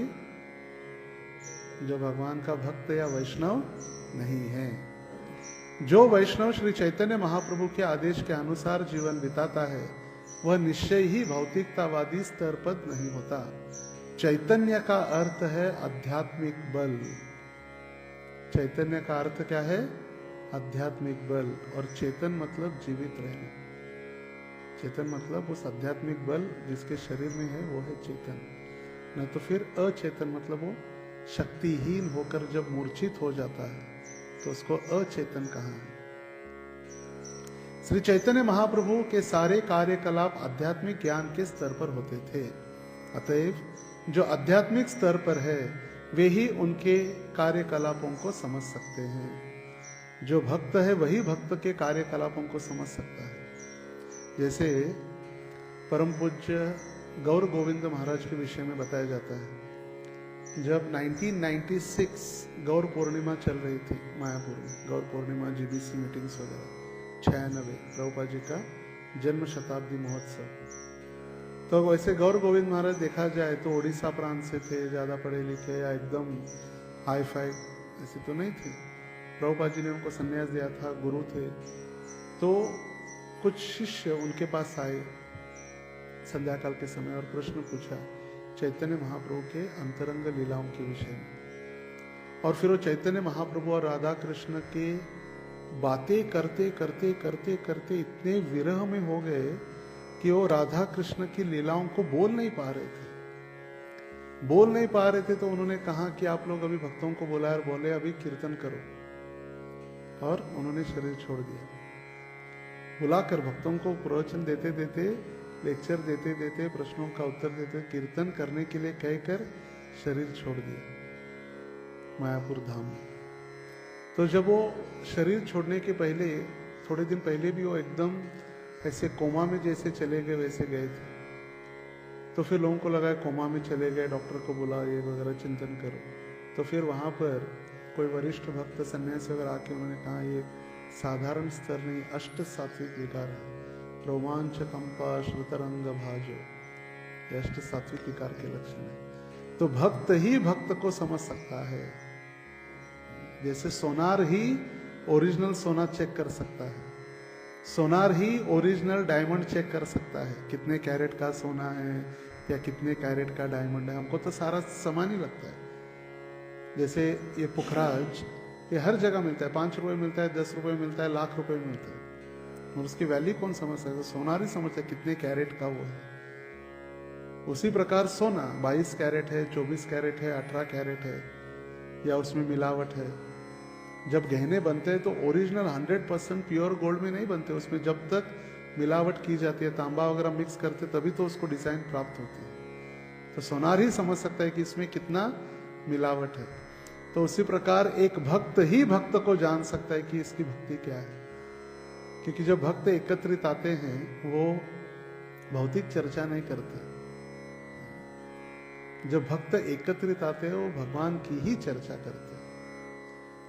जो भगवान का भक्त या वैष्णव नहीं है। जो वैष्णव श्री चैतन्य महाप्रभु के आदेश के अनुसार जीवन बिताता है वह निश्चय ही भौतिकतावादी स्तर पर नहीं होता। चैतन्य का अर्थ है आध्यात्मिक बल। चैतन्य का अर्थ क्या है? आध्यात्मिक बल। और चेतन मतलब जीवित रहना। चेतन मतलब उस आध्यात्मिक बल जिसके शरीर में है वो है चेतन। न तो फिर अचेतन मतलब वो शक्तिहीन होकर जब मूर्छित हो जाता है तो उसको अचेतन कहा है। श्री चैतन्य महाप्रभु के सारे कार्यकलाप आध्यात्मिक ज्ञान के स्तर पर होते थे। अतएव जो आध्यात्मिक स्तर पर है वे ही उनके कार्यकलापों को समझ सकते हैं। जो भक्त है वही भक्त के कार्यकलापों को समझ सकता है। जैसे परम पूज्य गौर गोविंद महाराज के विषय में बताया जाता है, जब 1996 गौर पूर्णिमा चल रही थी मायापुर में, गौर पूर्णिमा जीबीसी मीटिंग्स वगैरह, 96 प्रभुपाद जी का जन्म शताब्दी महोत्सव। तो वैसे गौर गोविंद महाराज देखा जाए तो उड़ीसा प्रांत से थे, ज्यादा पढ़े लिखे या एकदम हाई फाई ऐसे तो नहीं थे। प्रभुपाद जी ने उनको संन्यास दिया था, गुरु थे। तो कुछ शिष्य उनके पास आए संध्या काल के समय और प्रश्न पूछा चैतन्य महाप्रभु के अंतरंग लीलाओं के विषय में। और फिर वो चैतन्य महाप्रभु और राधा कृष्ण के बातें करते करते करते करते इतने विरह में हो गए कि वो राधा कृष्ण की लीलाओं को बोल नहीं पा रहे थे। तो उन्होंने कहा कि आप लोग अभी भक्तों को बुलाए और बोले अभी कीर्तन करो, और उन्होंने शरीर छोड़ दिया। बुलाकर भक्तों को प्रवचन देते देते, लेक्चर देते देते, प्रश्नों का उत्तर देते, कीर्तन करने के लिए कहकर शरीर छोड़ दिया मायापुर धाम में। तो जब वो शरीर छोड़ने के पहले, थोड़े दिन पहले भी वो एकदम ऐसे कोमा में जैसे चले गए वैसे गए थे। तो फिर लोगों को लगा कोमा में चले गए, डॉक्टर को बुला ये वगैरह चिंतन करो। तो फिर वहां पर कोई वरिष्ठ भक्त सन्यासी वगैरह आके उन्होंने कहा ये साधारण स्तर नहीं, अष्ट सात्विक विकार है। रोमांच कंपा श्रुतरंग भाजो, ये अष्ट सात्विक विकार के लक्षण है। तो भक्त ही भक्त को समझ सकता है। जैसे सोनार ही ओरिजिनल सोना चेक कर सकता है, सोनार ही ओरिजिनल डायमंड चेक कर सकता है, कितने कैरेट का सोना है या कितने कैरेट का डायमंड है। हमको तो सारा समान ही लगता है। जैसे ये पुखराज, ये हर जगह मिलता है, 5 रुपए मिलता है, 10 रुपए मिलता है, लाख रुपए में मिलता है, और उसकी वैल्यू कौन समझ सकता है? सोनार ही समझता है कितने कैरेट का वो है। उसी प्रकार सोना 22 कैरेट है, 24 कैरेट है, 18 कैरेट है, या उसमें मिलावट है। जब गहने बनते हैं तो ओरिजिनल 100% प्योर गोल्ड में नहीं बनते, उसमें जब तक मिलावट की जाती है, तांबा वगैरह मिक्स करते तभी तो उसको डिजाइन प्राप्त होती है। तो सोनार ही समझ सकता है कि इसमें कितना मिलावट है। तो उसी प्रकार एक भक्त ही भक्त को जान सकता है कि इसकी भक्ति क्या है। क्योंकि जब भक्त एकत्रित आते हैं वो भौतिक चर्चा नहीं करते। जब भक्त एकत्रित आते हैं वो भगवान की ही चर्चा करते हैं।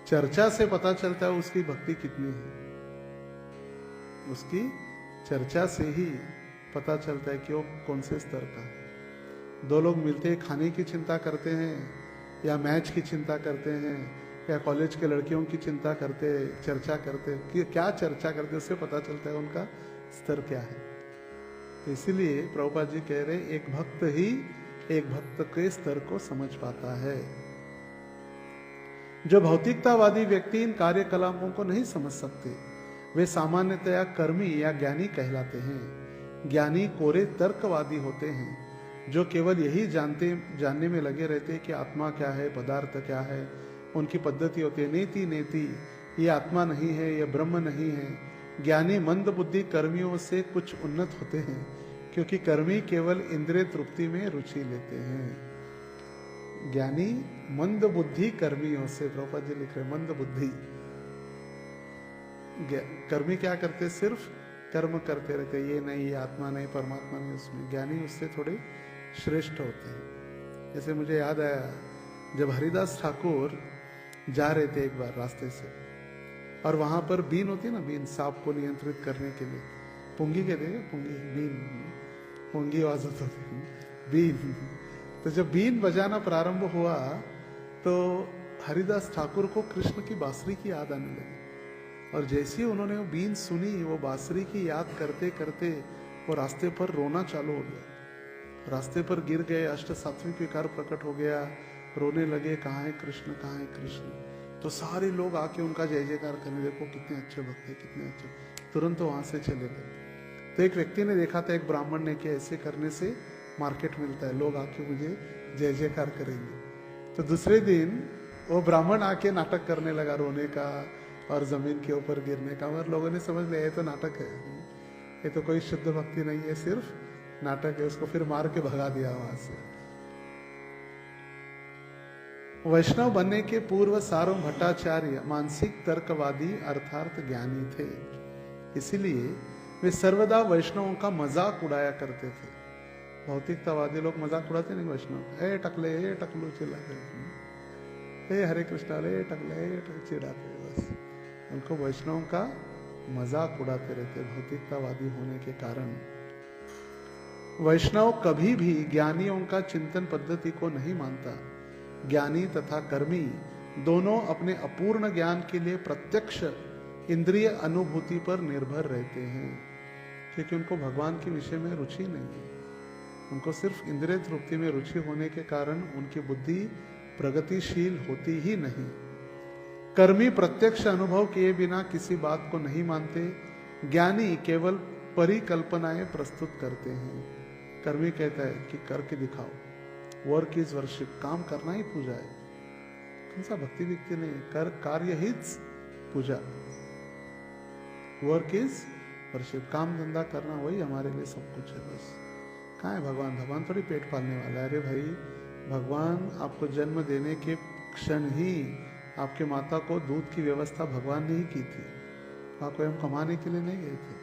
चर्चा से पता चलता है उसकी भक्ति कितनी है, उसकी चर्चा से ही पता चलता है कि वो कौन से स्तर का है। दो लोग मिलते हैं, खाने की चिंता करते हैं या मैच की चिंता करते हैं या कॉलेज के लड़कियों की चिंता करते, चर्चा करते कि क्या चर्चा करते, उससे पता चलता है उनका स्तर क्या है। तो इसीलिए प्रभुपाद जी कह रहे एक भक्त ही एक भक्त के स्तर को समझ पाता है। जो भौतिकतावादी व्यक्ति इन कार्यकलापों को नहीं समझ सकते वे सामान्यतया कर्मी या ज्ञानी कहलाते हैं। ज्ञानी कोरे तर्कवादी होते हैं जो केवल यही जानने में लगे रहते हैं कि आत्मा क्या है, पदार्थ क्या है। उनकी पद्धति होती है नेति नेति, ये आत्मा नहीं है, ये ब्रह्म नहीं है। ज्ञानी मंद बुद्धि कर्मियों से कुछ उन्नत होते हैं क्योंकि कर्मी केवल इंद्रिय तृप्ति में रुचि लेते हैं। ज्ञानी मंद बुद्धि कर्मियों से, प्रभुपाद जी लिख रहे मंद बुद्धि, कर्मी क्या करते, सिर्फ कर्म करते रहते, ये नहीं, ये आत्मा नहीं, परमात्मा नहीं उसमें। ज्ञानी उससे थोड़े श्रेष्ठ होते हैं। जैसे मुझे याद आया, जब हरिदास ठाकुर जा रहे थे एक बार रास्ते से, और वहां पर बीन होती है ना, बीन, सांप को नियंत्रित करने के लिए, पुंगी कहते हैं, पुंगी, बीन, पुंगी आवाज होती, बीन। तो जब बीन बजाना प्रारंभ हुआ तो हरिदास ठाकुर को कृष्ण की बांसुरी की याद आने लगी, और जैसे ही उन्होंने वो बीन सुनी, वो बांसुरी की याद करते करते वो रास्ते पर रोना चालू हो गया, रास्ते पर गिर गए, अष्ट सात्विक विकार प्रकट हो गया, रोने लगे, कहाँ है कृष्ण, कहाँ है कृष्ण। तो सारे लोग आके उनका जय जयकार करने, देखो कितने अच्छे भक्त है, कितने अच्छे। तुरंत वहां से चले गए। तो एक व्यक्ति ने देखा था, एक ब्राह्मण ने, कि ऐसे करने से मार्केट मिलता है, लोग आके मुझे जय जयकार करेंगे। तो दूसरे दिन वो ब्राह्मण आके नाटक करने लगा, रोने का और जमीन के ऊपर गिरने का, और लोगों ने समझ लिया ये तो नाटक है, ये तो कोई शुद्ध भक्ति नहीं है, सिर्फ नाटक है। उसको फिर मार के भगा दिया वहां से। वैष्णव बनने के पूर्व सार्वभौम भट्टाचार्य मानसिक तर्कवादी अर्थार्थ ज्ञानी थे, इसीलिए वे सर्वदा वैष्णवों का मजाक उड़ाया करते थे। भौतिकतावादी लोग मजाक उड़ाते नहीं वैष्णव, ए टकले, ए टकलू चिल्लाते, ए हरे कृष्णा, ए टकले, ए चिढ़ाते, बस उनको वैष्णव का मजाक उड़ाते रहते भौतिकतावादी होने के कारण। वैष्णव कभी भी ज्ञानियों का चिंतन पद्धति को नहीं मानता। ज्ञानी तथा कर्मी दोनों अपने अपूर्ण ज्ञान के लिए प्रत्यक्ष इंद्रिय अनुभूति पर निर्भर रहते हैं, क्योंकि उनको भगवान के विषय में रुचि नहीं है। उनको सिर्फ इंद्रिय तृप्ति में रुचि होने के कारण उनकी बुद्धि प्रगतिशील होती ही नहीं। कर्मी प्रत्यक्ष अनुभव किए बिना किसी बात को नहीं मानते, ज्ञानी केवल परिकल्पनाएं प्रस्तुत करते हैं। कर्मी कहता है कि करके दिखाओ, वर्क इज वर्शिप, काम करना ही पूजा है। कौन सा भक्ति व्यक्ति नहीं, कर कार्य ही पूजा, वर्क इज वर्शिप, काम धंधा करना वही हमारे लिए सब कुछ है। बस कहाँ है भगवान? भगवान थोड़ी पेट पालने वाला है। अरे भाई, भगवान आपको जन्म देने के क्षण ही आपके माता को दूध की व्यवस्था भगवान ने ही की थी। वहाँ कोई हम कमाने के लिए नहीं गए थे,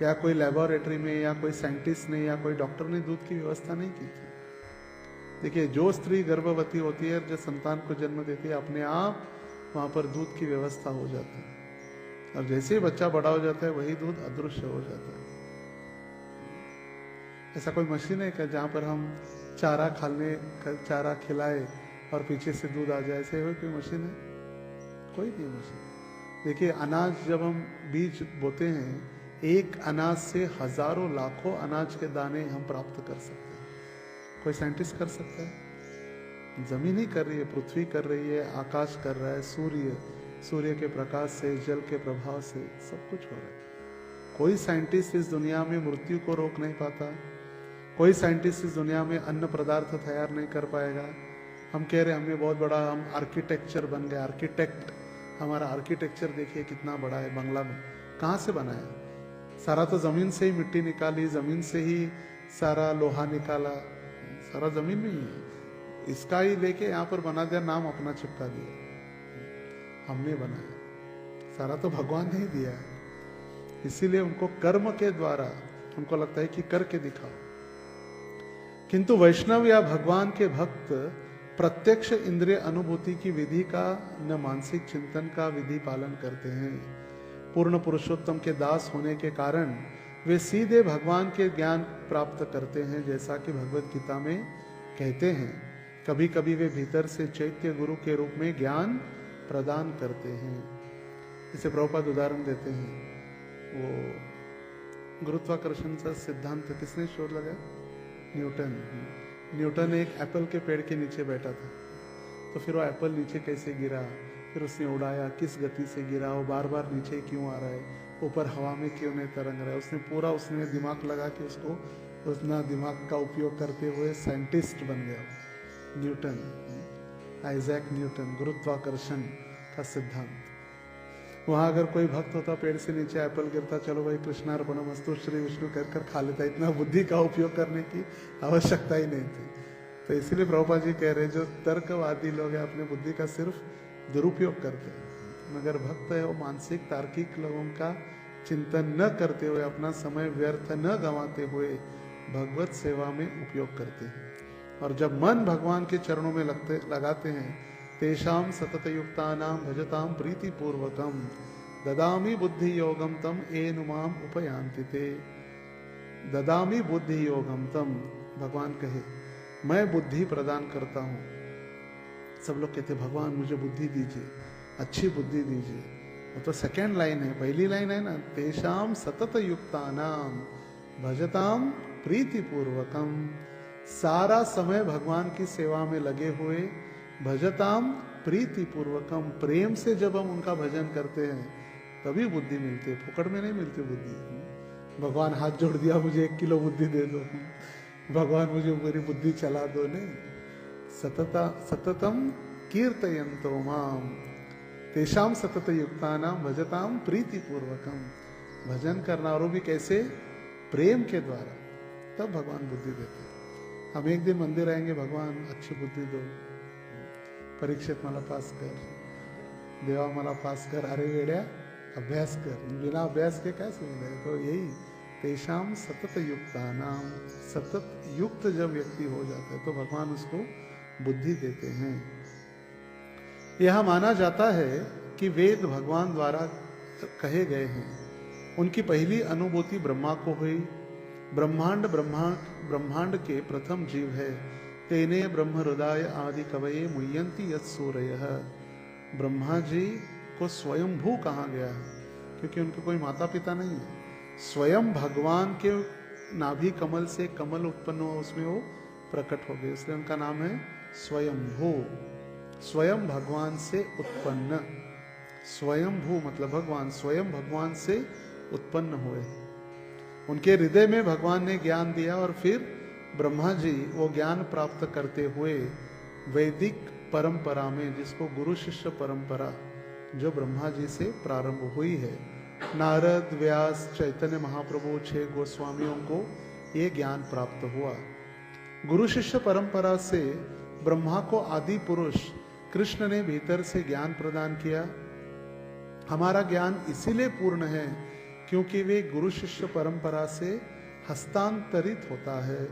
या कोई लेबोरेटरी में, या कोई साइंटिस्ट ने, या कोई डॉक्टर ने दूध की व्यवस्था नहीं की थी। देखिए, जो स्त्री गर्भवती होती है, जो संतान को जन्म देती है, अपने आप वहाँ पर दूध की व्यवस्था हो जाती है, और जैसे ही बच्चा बड़ा हो जाता है वही दूध अदृश्य हो जाता है। ऐसा कोई मशीन है क्या जहाँ पर हम चारा खिलाए और पीछे से दूध आ जाए? ऐसे कोई मशीन है? कोई नहीं मशीन। देखिए, अनाज जब हम बीज बोते हैं, एक अनाज से हजारों लाखों अनाज के दाने हम प्राप्त कर सकते हैं। कोई साइंटिस्ट कर सकता है? जमीन ही कर रही है, पृथ्वी कर रही है, आकाश कर रहा है, सूर्य के प्रकाश से, जल के प्रभाव से सब कुछ हो रहा है। कोई साइंटिस्ट इस दुनिया में मृत्यु को रोक नहीं पाता। कोई साइंटिस्ट इस दुनिया में अन्न पदार्थ तैयार नहीं कर पाएगा। हम कह रहे हैं हमें बहुत बड़ा, हम आर्किटेक्चर बन गए, आर्किटेक्ट। हमारा आर्किटेक्चर देखिए कितना बड़ा है। बंगला में कहाँ से बनाया? सारा तो जमीन से ही मिट्टी निकाली, जमीन से ही सारा लोहा निकाला, सारा जमीन में ही है। इसका ही लेके यहाँ पर बना दिया, नाम अपना चिपका दिया। हमने बनाया, सारा तो भगवान ने ही दिया है। इसीलिए उनको कर्म के द्वारा उनको लगता है कि करके दिखाओ। किंतु वैष्णव या भगवान के भक्त प्रत्यक्ष इंद्रिय अनुभूति की विधि का न मानसिक चिंतन का विधि पालन करते हैं। पूर्ण पुरुषोत्तम के दास होने के कारण वे सीधे भगवान के ज्ञान प्राप्त करते हैं, जैसा कि भगवत गीता में कहते हैं। कभी कभी वे भीतर से चैत्य गुरु के रूप में ज्ञान प्रदान करते हैं। इसे प्रभुपाद उदाहरण देते हैं। वो गुरुत्वाकर्षण का सिद्धांत किसने शोध लगाया? न्यूटन एक एप्पल के पेड़ के नीचे बैठा था, तो फिर वो एप्पल नीचे कैसे गिरा, फिर उसने उड़ाया, किस गति से गिरा, वो बार बार नीचे क्यों आ रहा है, ऊपर हवा में क्यों नहीं तरंग रहा है। उसने दिमाग लगा के उसको उतना दिमाग का उपयोग करते हुए साइंटिस्ट बन गया न्यूटन, आइजैक न्यूटन। गुरुत्वाकर्षण का सिद्धांत। वहां अगर कोई भक्त होता, पेड़ से नीचे एप्पल गिरता, चलो भाई कृष्णार्पणमस्तु श्री विष्णु कर खा लेता। इतना बुद्धि का उपयोग करने की आवश्यकता ही नहीं थी। तो इसीलिए प्रभुपाद जी कह रहे, जो तर्कवादी लोग हैं अपने बुद्धि का सिर्फ दुरुपयोग करते हैं। मगर भक्त है वो मानसिक तार्किक लोगों का चिंतन न करते हुए, अपना समय व्यर्थ न गंवाते हुए भगवत सेवा में उपयोग करते हैं। और जब मन भगवान के चरणों में लगाते हैं, तेषाम सतत युक्तानाम भजताम प्रीति पूर्वकम ददामी बुद्धि योगम तम एनुमाम उपयांति ते। ददामी बुद्धि योगम तम, भगवान कहे मैं बुद्धि प्रदान करता हूँ। सब लोग कहते भगवान मुझे बुद्धि दीजिए, अच्छी बुद्धि दीजिए। वो तो सेकेंड लाइन है, पहली लाइन है ना, तेषाम सतत युक्तानाम भजताम प्रीति पूर्वकम। सारा समय भगवान की सेवा में लगे हुए, भजताम प्रीति पूर्वकम, प्रेम से जब हम उनका भजन करते हैं तभी बुद्धि मिलती है, फुकड़ में नहीं मिलती बुद्धि। भगवान हाथ जोड़ दिया मुझे 1 किलो बुद्धि दे दो, भगवान मुझे मेरी बुद्धि चला दो, नहीं। सततम कीर्तयन्तो माम तेषाम सतत युक्तानाम भजताम प्रीति पूर्वकम। भजन करना, और वो भी कैसे? प्रेम के द्वारा, तब भगवान बुद्धि देते हैं। हम एक दिन मंदिर आएंगे, भगवान अच्छी बुद्धि दो, परीक्षित मला पास कर, देवा मला पास कर, अरे वेड्या अभ्यास कर, बिना अभ्यास के क्या सुविधा है? तो यही तेषाम सतत युक्तानाम, सतत युक्त जब व्यक्ति हो जाता है तो भगवान उसको बुद्धि देते हैं। यह माना जाता है कि वेद भगवान द्वारा कहे गए हैं। उनकी पहली अनुभूति ब्रह्मा को हुई। ब्रह्मांड के प्रथम जीव है। तेने ब्रह्म हृदय आदि कवये मुह्यंती यत् सूरयः। ब्रह्मा जी को स्वयंभू कहा गया है क्योंकि उनके कोई माता पिता नहीं है। स्वयं भगवान के नाभि कमल से कमल उत्पन्न हुआ, उसमें वो प्रकट हो गए, इसलिए उनका नाम है स्वयंभू। स्वयं भगवान से उत्पन्न, स्वयंभू मतलब भगवान स्वयं भगवान से उत्पन्न हुए। उनके हृदय में भगवान ने ज्ञान दिया और फिर ब्रह्मा जी वो ज्ञान प्राप्त करते हुए वैदिक परंपरा में, जिसको गुरु शिष्य परंपरा जो ब्रह्मा जी से प्रारंभ हुई है, नारद, व्यास, चैतन्य महाप्रभु, 6 गोस्वामियों को ये ज्ञान प्राप्त हुआ। गुरु शिष्य परंपरा से ब्रह्मा को आदि पुरुष कृष्ण ने भीतर से ज्ञान प्रदान किया। हमारा ज्ञान इसीलिए पूर्ण है क्योंकि वे गुरु शिष्य परंपरा से हस्तांतरित होता है।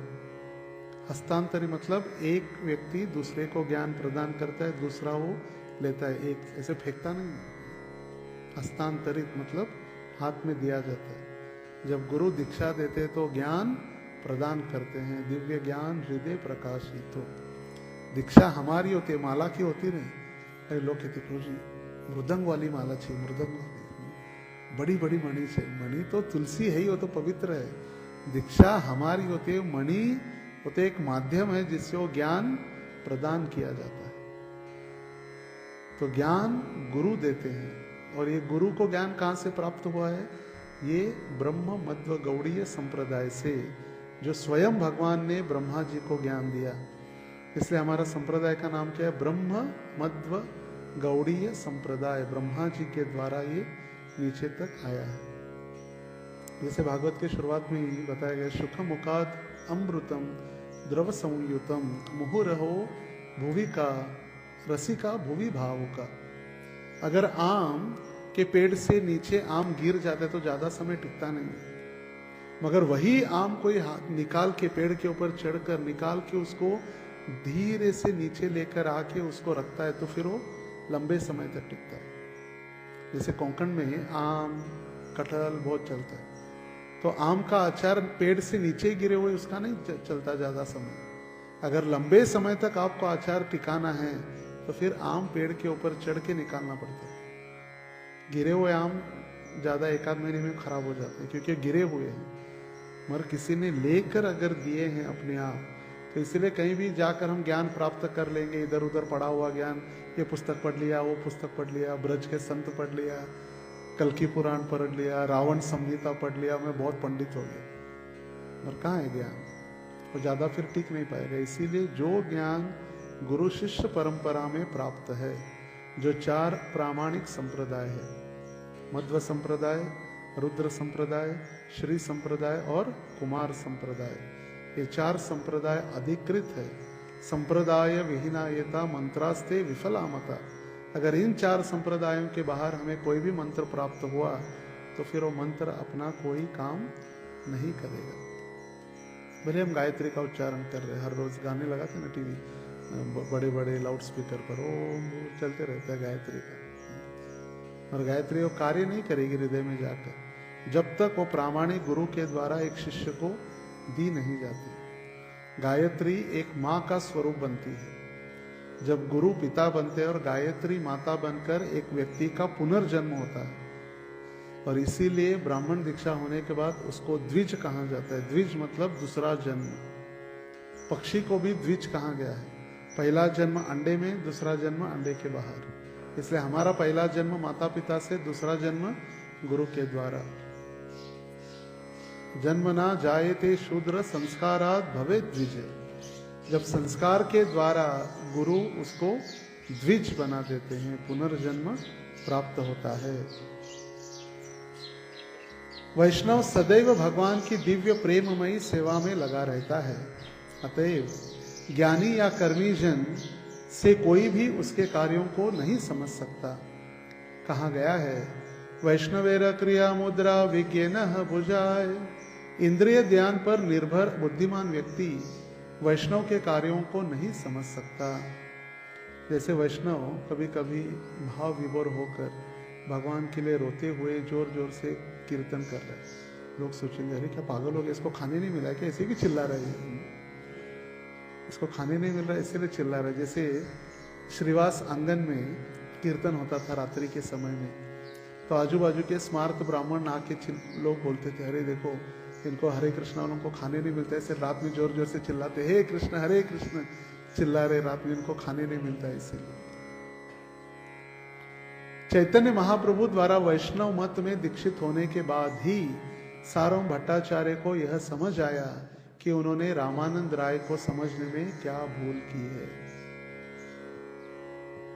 हस्तांतरित मतलब एक व्यक्ति दूसरे को ज्ञान प्रदान करता है, दूसरा वो लेता है, एक ऐसे फेंकता नहीं। हस्तांतरित मतलब हाथ में दिया जाता है। जब गुरु दीक्षा देते तो ज्ञान प्रदान करते हैं, दिव्य ज्ञान हृदय प्रकाशित हो। दीक्षा हमारी होती है, माला की होती नहीं। अरे लोग कहते प्रभु जी मृदंग वाली माला चाहिए, मृदंग वाली, बड़ी बड़ी मणि चाहिए। मणि तो तुलसी है ही, वो तो पवित्र है। दीक्षा हमारी होती है, मणि होते एक माध्यम है जिससे वो ज्ञान प्रदान किया जाता है। तो ज्ञान गुरु देते हैं, और ये गुरु को ज्ञान कहाँ से प्राप्त हुआ है? ये ब्रह्म मध्व गौड़ीय संप्रदाय से, जो स्वयं भगवान ने ब्रह्मा जी को ज्ञान दिया। इसलिए हमारा संप्रदाय का नाम क्या है? ब्रह्म मध्व गौड़ीय संप्रदाय। ब्रह्मा जी के द्वारा ये नीचे तक आया है। जैसे भागवत के शुरुआत में ही बताया गया, सुख मुखाद अमृतम द्रव संयुतम मुहुरहो भुवि का रसिका भुवि भाव का। अगर आम के पेड़ से नीचे आम गिर जाता है तो ज्यादा समय टिकता नहीं, मगर वही आम कोई निकाल के पेड़ के ऊपर चढ़कर निकाल के उसको धीरे से नीचे लेकर आके उसको रखता है तो फिर वो लंबे समय तक टिकता है। जैसे कोंकण में आम कटहल बहुत चलता है, तो आम का अचार पेड़ से नीचे गिरे हुए उसका नहीं चलता ज्यादा समय। अगर लंबे समय तक आपको अचार टिकाना है तो फिर आम पेड़ के ऊपर चढ़ के निकालना पड़ता है। गिरे हुए आम ज्यादा 1 आध महीने में खराब हो जाते हैं क्योंकि गिरे हुए हैं, मगर किसी ने लेकर अगर दिए हैं अपने आप, तो इसलिए कहीं भी जाकर हम ज्ञान प्राप्त कर लेंगे। इधर उधर पढ़ा हुआ ज्ञान, ये पुस्तक पढ़ लिया, वो पुस्तक पढ़ लिया, ब्रज के संत पढ़ लिया, कल्कि पुराण पढ़ लिया, रावण संहिता पढ़ लिया, मैं बहुत पंडित हो गया, मगर कहाँ है ज्ञान? वो ज्यादा फिर टिक नहीं पाएगा। इसीलिए जो ज्ञान गुरु शिष्य परंपरा में प्राप्त है, जो 4 प्रामाणिक संप्रदाय है, मध्व संप्रदाय, रुद्र संप्रदाय, श्री संप्रदाय और कुमार संप्रदाय, ये 4 संप्रदाय अधिकृत है। संप्रदाय विहीनायता मंत्रास्ते विफलामता। अगर इन 4 संप्रदायों के बाहर हमें कोई भी मंत्र प्राप्त हुआ तो फिर वो मंत्र अपना कोई काम नहीं करेगा। भले हम गायत्री का उच्चारण कर रहे हैं, हर रोज गाने लगाते हैं ना टीवी, बड़े बड़े लाउड स्पीकर पर ओम चलते रहता है गायत्री का, और गायत्री वो कार्य नहीं करेगी हृदय में जाकर जब तक वो प्रामाणिक गुरु के द्वारा एक शिष्य को दी नहीं जाती। गायत्री एक माँ का स्वरूप बनती है। जब गुरु पिता बनते हैं और गायत्री माता बनकर एक व्यक्ति का पुनर्जन्म होता है, और इसीलिए ब्राह्मण दीक्षा होने के बाद उसको द्विज कहा जाता है। द्विज मतलब दूसरा जन्म। पक्षी को भी द्विज कहा गया है। पहला जन्म अंडे में, दूसरा जन्म अंडे के बाहर। इसलिए हमारा पहला जन्म माता पिता से, दूसरा जन्म गुरु के द्वारा। जन्म ना जायते शूद्र संस्कारात् भवे द्विज। जब संस्कार के द्वारा गुरु उसको द्विज बना देते हैं, पुनर्जन्म प्राप्त होता है। वैष्णव सदैव भगवान की दिव्य प्रेममयी सेवा में लगा रहता है। अतएव ज्ञानी या कर्मी जन से कोई भी उसके कार्यों को नहीं समझ सकता। कहा गया है, वैष्णवेर क्रिया मुद्रा विज्ञान भुजाय। इंद्रिय ध्यान पर निर्भर बुद्धिमान व्यक्ति वैष्णव के कार्यों को नहीं समझ सकता। जैसे वैष्णव कभी कभी भाव विभोर होकर भगवान के लिए रोते हुए जोर जोर से कीर्तन कर रहे हैं। लोग सोचेंगे अरे क्या पागल हो गया, इसको खाने नहीं मिला क्या, ऐसे भी चिल्ला रहे हैं, इसको खाने नहीं मिल रहा इसीलिए चिल्ला रहे। जैसे श्रीवास आंगन में कीर्तन होता था रात्रि के समय में, तो आजू बाजू के स्मार्त ब्राह्मण आके लोग बोलते थे अरे देखो इनको हरे कृष्ण वालों को खाने नहीं मिलता, ऐसे रात में जोर जोर से चिल्लाते हे कृष्ण हरे कृष्ण चिल्ला रहे, रात में इनको खाने नहीं मिलता है। इसीलिए चैतन्य महाप्रभु द्वारा वैष्णव मत में दीक्षित होने के बाद ही सारों भट्टाचार्य को यह समझ आया कि उन्होंने रामानंद राय को समझने में क्या भूल की है।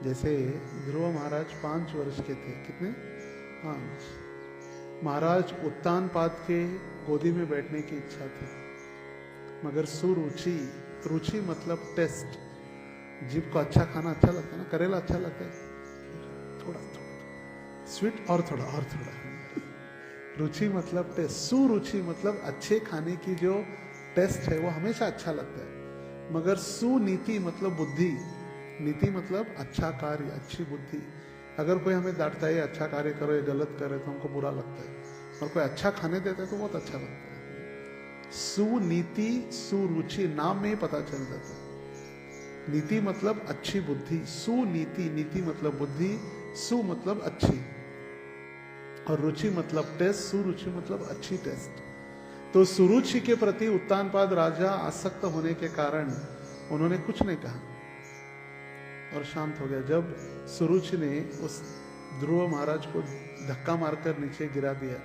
जैसे ध्रुव महाराज 5 वर्ष के थे, कितने 5। महाराज उत्तानपाद के गोदी में बैठने की इच्छा थी, मगर सुरुचि, रुचि मतलब टेस्ट, जीभ को अच्छा खाना अच्छा लगता है ना, करेला अच्छा लगता है, थोड़ा थोड़ा स्वीट और थोड़ा रुचि मतलब टेस्ट, सुरुचि मतलब अच्छे खाने की जो टेस्ट है वो हमेशा अच्छा लगता है। मगर सुनीति मतलब बुद्धि, नीति मतलब अच्छा कार्य, अच्छी बुद्धि। अगर कोई हमें डांटता है अच्छा कार्य करो, ये गलत करे तो हमको बुरा लगता है, और कोई अच्छा खाने देता है तो बहुत अच्छा लगता है। सुनीति सुरुचि नाम में ही पता चल जाता है। नीति मतलब अच्छी बुद्धि, सुनीति, नीति मतलब बुद्धि, सु मतलब अच्छी, और रुचि मतलब टेस्ट, सुरुचि मतलब अच्छी टेस्ट। तो सुरुचि के प्रति उत्तानपाद राजा आसक्त होने के कारण उन्होंने कुछ नहीं कहा और शांत हो गया। जब सुरुचि ने उस ध्रुव महाराज को धक्का मारकर नीचे गिरा दिया,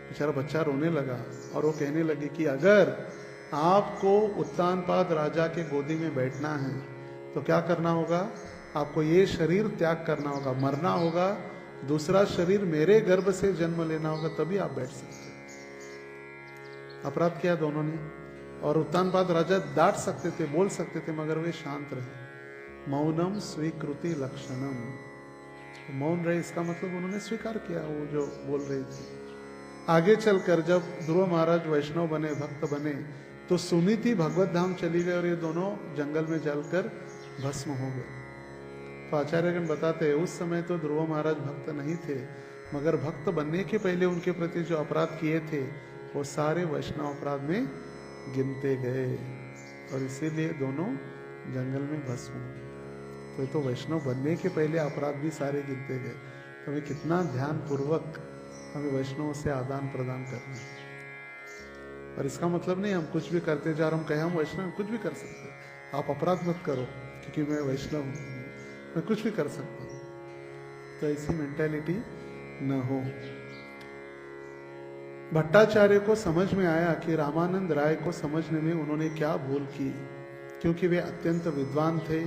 बेचारा बच्चा रोने लगा और वो कहने लगी कि अगर आपको उत्तानपाद राजा के गोदी में बैठना है तो क्या करना होगा, आपको ये शरीर त्याग करना होगा, मरना होगा, दूसरा शरीर मेरे गर्भ से जन्म लेना होगा, तभी आप बैठ सकते हैं। अपराध किया दोनों ने, और उत्तानपाद राजा डांट सकते थे, बोल सकते थे, मगर वे शांत रहे। मौनम स्वीकृति लक्षणम, मौन रहे इसका मतलब उन्होंने स्वीकार किया वो जो बोल रहे थे। आगे चलकर जब ध्रुव महाराज वैष्णव बने, भक्त बने, तो सुनीति भगवत धाम चली गई और ये दोनों जंगल में जलकर भस्म हो गए। तो आचार्यगण बताते हैं उस समय तो ध्रुव महाराज भक्त नहीं थे, मगर भक्त बनने के पहले उनके प्रति जो अपराध किए थे वो सारे वैष्णव अपराध में गिनते गए, और इसीलिए दोनों जंगल में भस्म हुए। तो वैष्णव बनने के पहले अपराध भी सारे गिनते गए। तो हमें कितना ध्यान पूर्वक हमें वैष्णव से आदान प्रदान करना है। और इसका मतलब नहीं हम कुछ भी करते जा रहे, हम कहें हम वैष्णव कुछ भी कर सकते हैं, आप अपराध मत करो क्योंकि मैं वैष्णव हूँ, मैं कुछ भी कर सकता हूँ। तो ऐसी मेंटालिटी न हो। भट्टाचार्य को समझ में आया कि रामानंद राय को समझने में उन्होंने क्या भूल की, क्योंकि वे अत्यंत विद्वान थे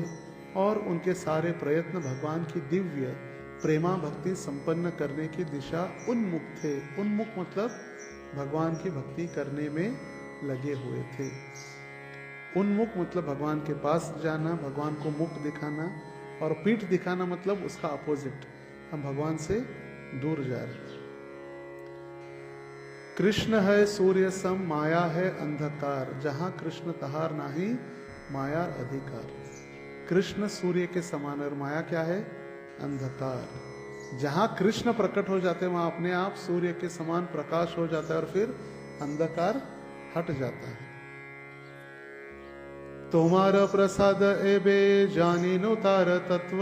और उनके सारे प्रयत्न भगवान की दिव्य प्रेमा भक्ति संपन्न करने की दिशा उन्मुख थे। उन्मुख मतलब भगवान की भक्ति करने में लगे हुए थे। उन्मुख मतलब भगवान के पास जाना, भगवान को मुख दिखाना और पीठ दिखाना मतलब उसका अपोजिट, हम भगवान से दूर जा रहे हैं। कृष्ण है सूर्य सम माया है अंधकार, जहां कृष्ण तहार नाही माया अधिकार। कृष्ण सूर्य के समान और माया क्या है? अंधकार। जहां कृष्ण प्रकट हो जाते हैं वहां अपने आप सूर्य के समान प्रकाश हो जाता है और फिर अंधकार हट जाता है। तुम्हारा प्रसाद एबे जानी नो तार तत्व,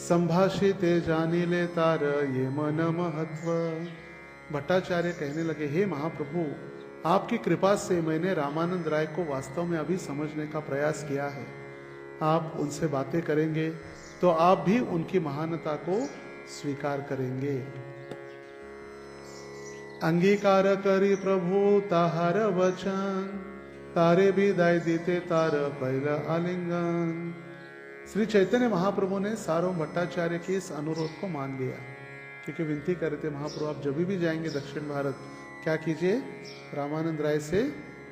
संभाषिते जानी ले तार ये मन महत्व। भट्टाचार्य कहने लगे, हे महाप्रभु, आपकी कृपा से मैंने रामानंद राय को वास्तव में अभी समझने का प्रयास किया है। आप उनसे बातें करेंगे तो आप भी उनकी महानता को स्वीकार करेंगे। अंगीकार करी प्रभु ताहार वचन, तारे भी दाय दीते तार पहला आलिंगन। श्री चैतन्य महाप्रभु ने सार्वभौम भट्टाचार्य के इस अनुरोध को मान लिया, क्योंकि विनती कर रहे थे, महाप्रभु आप जब भी जाएंगे दक्षिण भारत, क्या कीजिए, रामानंद राय से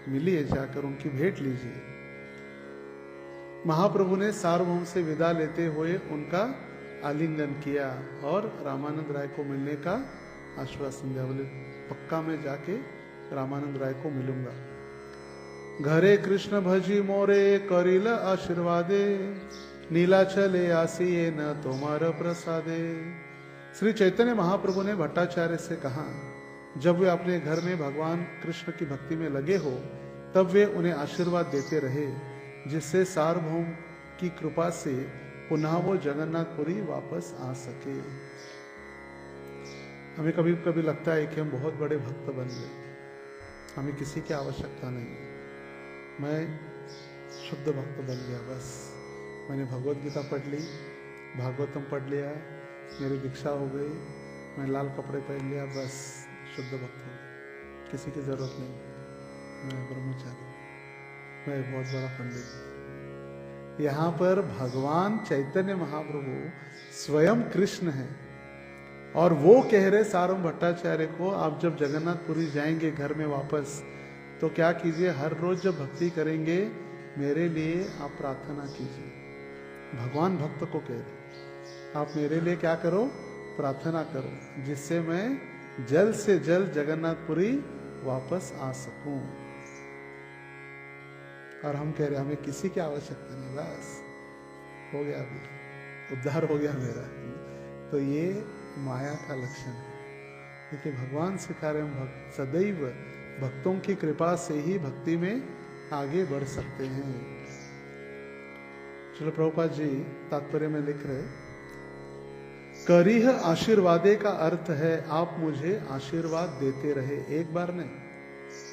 मिलिए, जाकर उनकी भेंट लीजिए। महाप्रभु ने सार्वभौम से विदा लेते हुए उनका आलिंगन किया और रामानंद राय को मिलने का आश्वासन दिया। बोले पक्का मैं जाके रामानंद राय को मिलूंगा। घरे कृष्ण भजी मोरे करिल आशीर्वादे, नीलाचले आसिए न तुम्हारा प्रसादे। श्री चैतन्य महाप्रभु ने भट्टाचार्य से कहा, जब वे अपने घर में भगवान कृष्ण की भक्ति में लगे हो तब वे उन्हें आशीर्वाद देते रहे, जिससे सार्वभौम की कृपा से पुनः वो जगन्नाथपुरी वापस आ सके। हमें कभी कभी लगता है कि हम बहुत बड़े भक्त बन गए, हमें किसी की आवश्यकता नहीं। मैं शुद्ध भक्त बन गया, बस मैंने भगवत गीता पढ़ ली, भागवतम पढ़ लिया, मेरी दीक्षा हो गई, मैं लाल कपड़े पहन लिया, बस शुद्ध भक्त हो गया, किसी की जरूरत नहीं। मैं ब्रह्मचारी, मैं बहुत बड़ा पंडित। यहाँ पर भगवान चैतन्य महाप्रभु स्वयं कृष्ण है और वो कह रहे सार्वभौम भट्टाचार्य को, आप जब जगन्नाथपुरी जाएंगे घर में वापस, तो क्या कीजिए, हर रोज जब भक्ति करेंगे मेरे लिए आप प्रार्थना कीजिए। भगवान भक्त को कह रहे, आप मेरे लिए क्या करो, प्रार्थना करो, जिससे मैं जल्द से जल्द जगन्नाथपुरी वापस आ सकूं। और हम कह रहे हमें किसी की आवश्यकता नहीं, बस हो गया, अभी उद्धार हो गया मेरा। तो ये माया का लक्षण है। देखिए भगवान सिखा रहे हम सदैव भक्तों की कृपा से ही भक्ति में आगे बढ़ सकते हैं। श्रील प्रभुपाद जी तात्पर्य में लिख रहे, करिह आशीर्वादे का अर्थ है आप मुझे आशीर्वाद देते रहे, एक बार नहीं,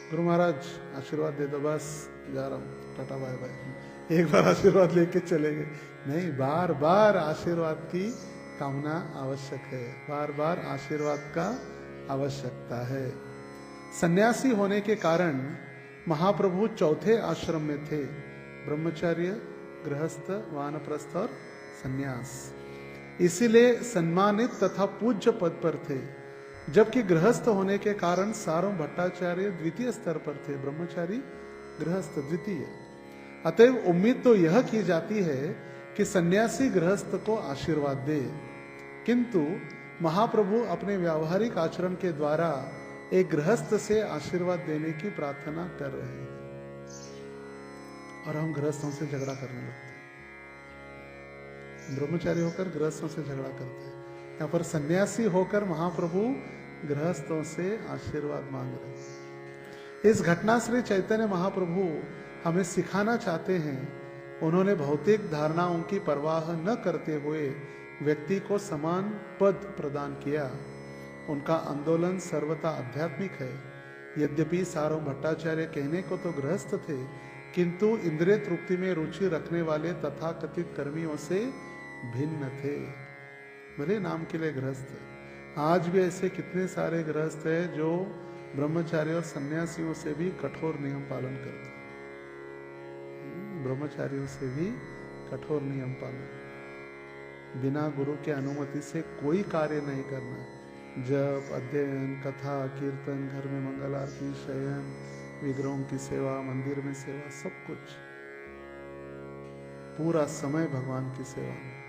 गुरु महाराज आशीर्वाद दे दो, बस जा रहा हूं, टाटा बाय बाय, एक बार आशीर्वाद लेके चले गए, नहीं, बार बार आशीर्वाद की कामना आवश्यक है, बार बार आशीर्वाद का आवश्यकता है। सन्यासी होने के कारण महाप्रभु चौथे आश्रम में थे, ब्रह्मचर्य, गृहस्थ, वानप्रस्थ और सन्यास। इसीलिए सम्मानित तथा पूज्य पद पर थे, जबकि गृहस्थ होने के कारण सार्वभौम भट्टाचार्य द्वितीय स्तर पर थे, ब्रह्मचारी गृहस्थ द्वितीय। अतएव उम्मीद तो यह की जाती है कि सन्यासी गृहस्थ को आशीर्वाद दे, किंतु महाप्रभु अपने व्यावहारिक आचरण के द्वारा एक गृहस्थ से आशीर्वाद देने की प्रार्थना कर रहे हैं, और हम गृहस्थों से झगड़ा करने लगते हैं। ब्रह्मचारी होकर गृहस्थों से झगड़ा करते हैं, यहाँ पर सन्यासी होकर महाप्रभु गृहस्थों से आशीर्वाद मांग रहे हैं। इस घटना श्री चैतन्य महाप्रभु हमें सिखाना चाहते हैं। उन्होंने भौतिक धारणाओं की परवाह न करते हुए व्यक्ति को समान पद प्रदान किया। उनका आंदोलन सर्वथा आध्यात्मिक है। यद्यपि सार्वभौम भट्टाचार्य कहने को तो गृहस्थ थे, किंतु इंद्रिय तृप्ति में रुचि रखने वाले तथाकथित कर्मियों से भिन्न थे। भले नाम के लिए गृहस्थ है, आज भी ऐसे कितने सारे गृहस्थ हैं जो ब्रह्मचारी और सन्यासियों से भी कठोर नियम पालन करते हैं, ब्रह्मचारियों से भी कठोर नियम पालन, बिना गुरु के अनुमति से कोई कार्य नहीं करना, जप, अध्ययन, कथा, कीर्तन, घर में मंगल आरती, शयन, विग्रहों की सेवा, मंदिर में सेवा, सब कुछ, पूरा समय भगवान की सेवा में।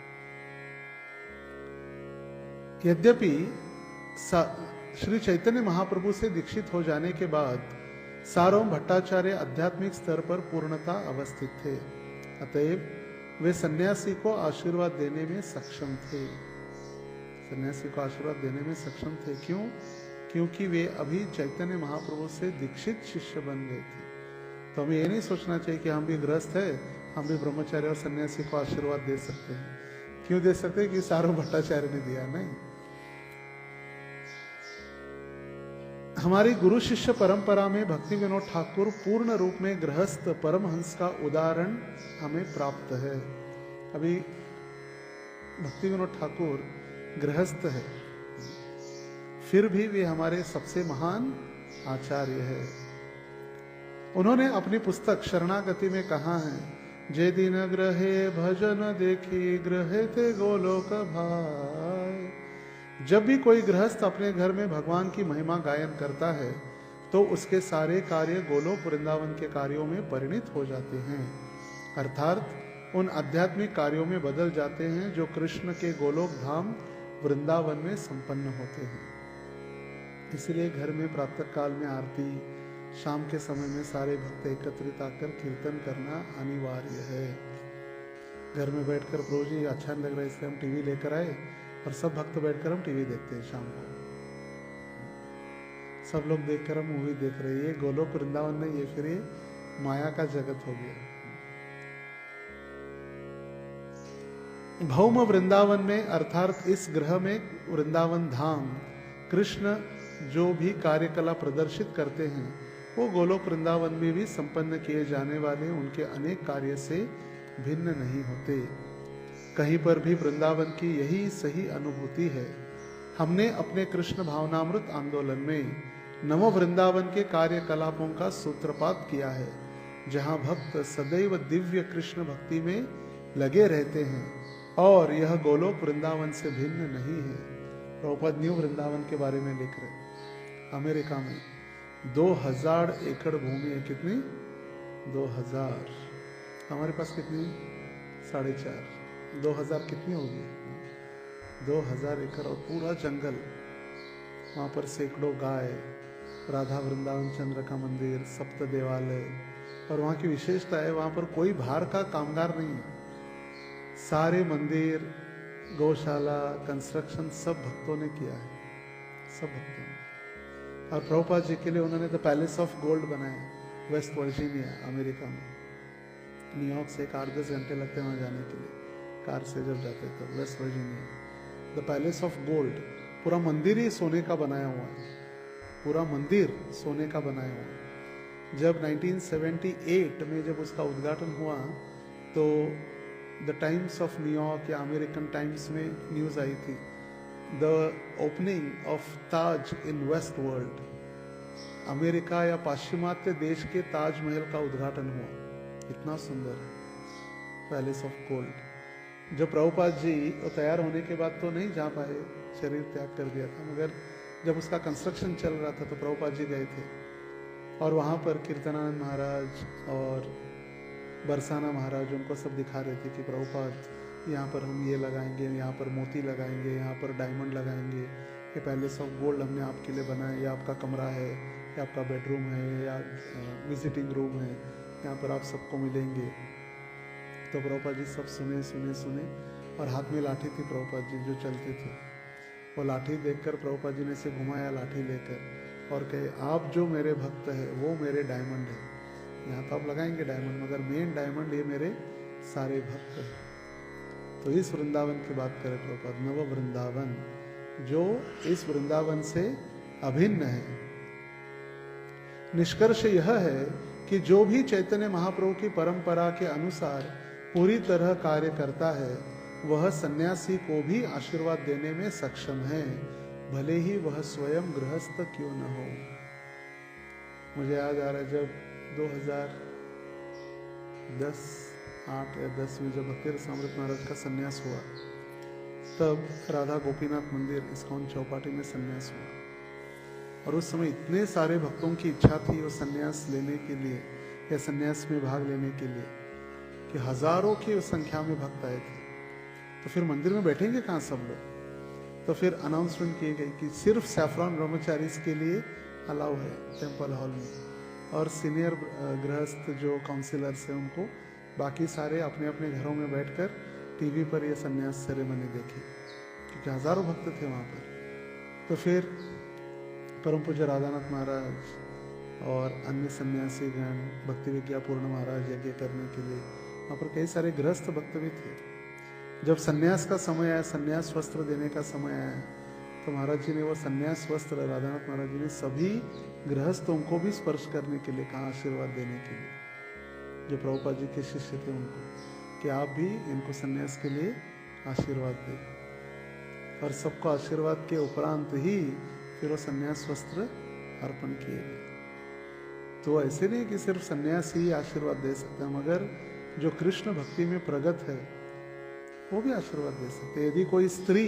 यद्यपि श्री चैतन्य महाप्रभु से दीक्षित हो जाने के बाद सार्वभौम भट्टाचार्य आध्यात्मिक स्तर पर पूर्णता अवस्थित थे, अतएव वे सन्यासी को आशीर्वाद देने में सक्षम थे। सन्यासी को आशीर्वाद देने में सक्षम थे। क्यों? क्योंकि वे अभी चैतन्य महाप्रभु से दीक्षित शिष्य बन गए थे। तो हमें ये नहीं सोचना चाहिए कि हम भी गृहस्थ है, हम भी ब्रह्मचार्य और सन्यासी को आशीर्वाद दे सकते हैं। क्यों दे सकते हैं? कि सार्वभौम भट्टाचार्य ने दिया। नहीं, हमारी गुरु शिष्य परंपरा में भक्ति विनोद ठाकुर पूर्ण रूप में गृहस्थ परमहंस का उदाहरण हमें प्राप्त है। अभी भक्ति विनोद ठाकुर गृहस्थ है, फिर भी वे हमारे सबसे महान आचार्य है। उन्होंने अपनी पुस्तक शरणागति में कहा है, जे दिन ग्रहे भजन देखी ग्रहे थे गोलोक भाई। जब भी कोई गृहस्थ अपने घर में भगवान की महिमा गायन करता है तो उसके सारे कार्य गोलोक वृंदावन के कार्यों में परिणित हो जाते हैं, अर्थात उन आध्यात्मिक कार्यों में बदल जाते हैं जो कृष्ण के गोलोक धाम वृंदावन में संपन्न होते हैं। इसलिए घर में प्रातः काल में आरती, शाम के समय में सारे भक्त एकत्रित आकर कीर्तन करना अनिवार्य है। घर में बैठकर प्रभु जी अच्छा नहीं लग रहा है इसलिए हम टीवी लेकर आए और सब भक्त बैठकर हम टीवी देखते हैं। शाम को सब लोग देखकर हम मूवी देख रहे हैं। ये गोलोक वृंदावन नहीं, ये फिर ये माया का जगत हो गया। भौम वृंदावन में अर्थात इस ग्रह में वृंदावन धाम कृष्ण जो भी कार्यकला प्रदर्शित करते हैं वो गोलोक वृंदावन में भी संपन्न किए जाने वाले उनके अनेक कार्य से भिन्न नहीं होते। कहीं पर भी वृंदावन की यही सही अनुभूति है। हमने अपने कृष्ण भावनामृत आंदोलन में नमो वृंदावन के कार्यकलापों का सूत्रपात किया है, जहां भक्त सदैव दिव्य कृष्ण भक्ति में लगे रहते हैं और यह गोलोक वृंदावन से भिन्न नहीं है। प्रभुपाद न्यू वृंदावन के बारे में लिख रहे, अमेरिका में 2000 एकड़ भूमि है। कितनी? 2000। हमारे पास कितनी? 4.5। 2000 कितनी होगी? 2000 एकड़ और पूरा जंगल। वहाँ पर सैकड़ों गाय, राधा वृंदावन चंद्र का मंदिर, सप्त देवालय। और वहाँ की विशेषता है वहाँ पर कोई बाहर का कामगार नहीं है। सारे मंदिर, गौशाला, कंस्ट्रक्शन सब भक्तों ने किया है, सब भक्तों ने। और प्रभुपाद जी के लिए उन्होंने द पैलेस ऑफ गोल्ड बनाया, वेस्ट वर्जीनिया, अमेरिका में। न्यूयॉर्क से 8-10 घंटे लगते हैं वहाँ जाने के लिए, कार से जब जाते तो। West Virginia the palace of gold, पूरा मंदिर ही सोने का बनाया हुआ है, पूरा मंदिर सोने का बनाया हुआ है। जब 1978 में जब उसका उद्घाटन हुआ तो द टाइम्स ऑफ न्यूयॉर्क या अमेरिकन टाइम्स में न्यूज़ आई थी, the opening of Taj in west world. America या पाश्चिमात्य देश के ताजमहल का उद्घाटन हुआ। इतना सुंदर है पैलेस ऑफ गोल्ड। जब प्रभुपाद जी तैयार होने के बाद तो नहीं जा पाए, शरीर त्याग कर दिया था, मगर जब उसका कंस्ट्रक्शन चल रहा था तो प्रभुपाद जी गए थे और वहाँ पर कीर्तनानंद महाराज और बरसाना महाराज उनको सब दिखा रहे थे कि प्रभुपाद यहाँ पर हम ये लगाएंगे, यहाँ पर मोती लगाएंगे, यहाँ पर डायमंड लगाएंगे, ये पैलेस ऑफ गोल्ड हमने आपके लिए बनाया, ये आपका कमरा है, ये आपका बेडरूम है, या विजिटिंग रूम है, यहाँ पर आप सबको मिलेंगे। तो प्रभुपाद जी सब सुने सुने सुने और हाथ में लाठी थी प्रभुपाद जी जो चलते थे। वो लाठी देखकर प्रभुपाद जी ने से घुमाया लाठी लेकर और कहे, आप जो मेरे भक्त है वो मेरे डायमंड है। यहाँ तो आप लगाएंगे डायमंड, मगर मेन डायमंड ये मेरे सारे भक्त हैं। तो इस वृंदावन की बात करें प्रभुपाद, नव वृंदावन जो इस वृंदावन से अभिन्न है। निष्कर्ष यह है कि जो भी चैतन्य महाप्रभु की परंपरा के अनुसार पूरी तरह कार्य करता है वह सन्यासी को भी आशीर्वाद देने में सक्षम है, भले ही वह स्वयं गृहस्थ क्यों न हो। मुझे याद आ रहा है जब 2008 या 10 में जब भक्ति रसामृत महाराज का संन्यास हुआ, तब राधा गोपीनाथ मंदिर इस्कॉन चौपाटी में संन्यास हुआ और उस समय इतने सारे भक्तों की इच्छा थी वो संन्यास लेने के लिए या संन्यास में भाग लेने के लिए कि हजारों की संख्या में भक्त आए थे। तो फिर मंदिर में बैठेंगे कहाँ सब लोग? तो फिर अनाउंसमेंट की गई कि सिर्फ सैफरॉन ब्रह्मचारीज के लिए अलाउ है टेम्पल हॉल में, और सीनियर गृहस्थ जो काउंसिलर्स हैं उनको बाकी सारे अपने अपने घरों में बैठकर टीवी पर यह संन्यास सेरेमनी देखे, क्योंकि हजारों भक्त थे वहाँ पर। तो फिर परम पूज्य राधानाथ महाराज और अन्य सन्यासीगण, भक्ति विज्ञापूर्ण महाराज यज्ञ करने के लिए वहाँ पर कई सारे गृहस्थ भक्त भी थे। जब सन्यास का समय आया, सन्यास वस्त्र देने का समय आया, तो महाराज जी ने वो सन्यास वस्त्र, राधानाथ महाराज जी ने सभी गृहस्थों को भी स्पर्श करने के लिए कहा, आशीर्वाद देने के लिए, जो प्रभुपाद जी के शिष्य थे उनको, कि आप भी इनको सन्यास के लिए आशीर्वाद दें। और सबको आशीर्वाद के उपरांत ही फिर वो सन्यास वस्त्र अर्पण किए गए। तो ऐसे नहीं कि सिर्फ सन्यास ही आशीर्वाद दे सकते हैं, मगर जो कृष्ण भक्ति में प्रगत है वो भी आशीर्वाद दे सकते हैं। यदि कोई स्त्री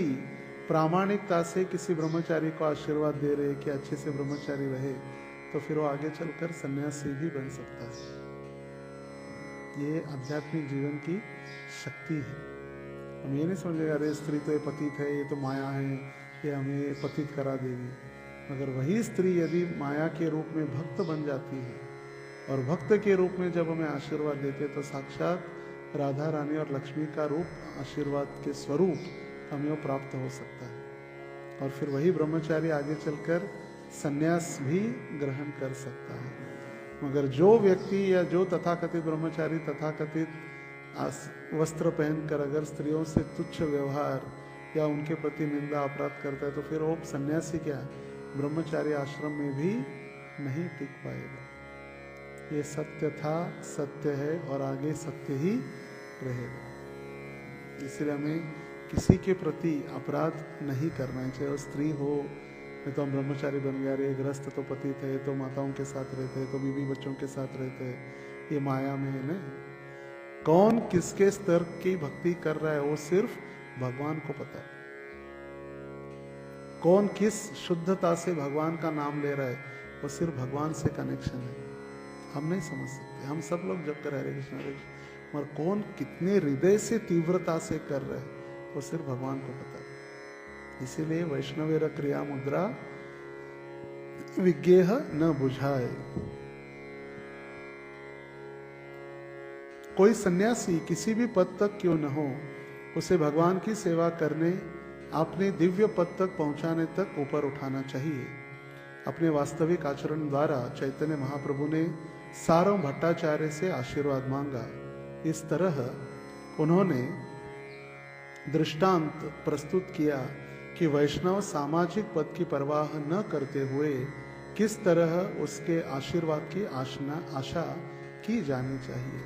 प्रामाणिकता से किसी ब्रह्मचारी को आशीर्वाद दे रहे कि अच्छे से ब्रह्मचारी रहे, तो फिर वो आगे चलकर सन्यासी भी बन सकता है। ये आध्यात्मिक जीवन की शक्ति है। हम ये नहीं समझेगा अरे स्त्री तो ये पतित है, ये तो माया है, ये हमें पतित करा देगी। मगर वही स्त्री यदि माया के रूप में भक्त बन जाती है और भक्त के रूप में जब हमें आशीर्वाद देते, तो साक्षात राधा रानी और लक्ष्मी का रूप, आशीर्वाद के स्वरूप हमें वो प्राप्त हो सकता है। और फिर वही ब्रह्मचारी आगे चलकर सन्यास भी ग्रहण कर सकता है। मगर जो व्यक्ति या जो तथाकथित ब्रह्मचारी तथाकथित वस्त्र पहनकर अगर स्त्रियों से तुच्छ व्यवहार या उनके प्रति निंदा अपराध करता है, तो फिर वो सन्यासी क्या, ब्रह्मचारी आश्रम में भी नहीं टिक पाएगा। ये सत्य था, सत्य है और आगे सत्य ही रहेगा। इसलिए हमें किसी के प्रति अपराध नहीं करना है, चाहे वो स्त्री हो, नहीं तो हम ब्रह्मचारी बन गया, रे ग्रस्त तो पतित है, तो माताओं के साथ रहते हैं, तो बीवी बच्चों के साथ रहते हैं, ये माया में है ना। कौन किसके स्तर की भक्ति कर रहा है वो सिर्फ भगवान को पता है। कौन किस शुद्धता से भगवान का नाम ले रहा है वो सिर्फ भगवान से कनेक्शन है, हम नहीं समझ सकते। हम सब लोग जब कर रहे हैं कृष्ण हरे कृष्ण, मगर कौन कितने हृदय से तीव्रता से कर रहे हैं वो सिर्फ भगवान को पता है। इसीलिए वैष्णवेर क्रिया मुद्रा विज्ञेह न बुझाए। कोई सन्यासी किसी भी पद तक क्यों न हो, उसे भगवान की सेवा करने, अपने दिव्य पद तक पहुंचाने तक ऊपर उठाना चाहिए। अपने वास्तविक आचरण द्वारा चैतन्य महाप्रभु ने सारंग भट्टाचार्य से आशीर्वाद मांगा। इस तरह उन्होंने दृष्टांत प्रस्तुत किया कि वैष्णव सामाजिक पद की परवाह न करते हुए किस तरह उसके आशीर्वाद की आशा की जानी चाहिए।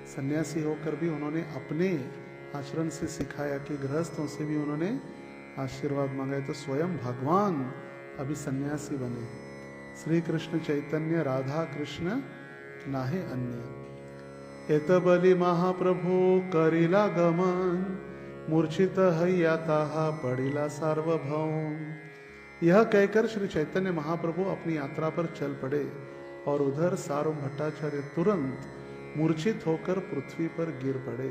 सन्यासी होकर भी उन्होंने अपने आचरण से सिखाया कि गृहस्थों से भी उन्होंने आशीर्वाद मांगा, तो स्वयं भगवान अभी सन्यासी बने। श्री कृष्ण चैतन्य राधा कृष्ण नाहे अन्य। एतबली महाप्रभु करिला गमन, मूर्छित हयाता पड़िला सार्वभौम। यह कहकर श्री चैतन्य महाप्रभु अपनी यात्रा पर चल पड़े और उधर सार्वभौम भट्टाचार्य तुरंत मूर्छित होकर पृथ्वी पर गिर पड़े।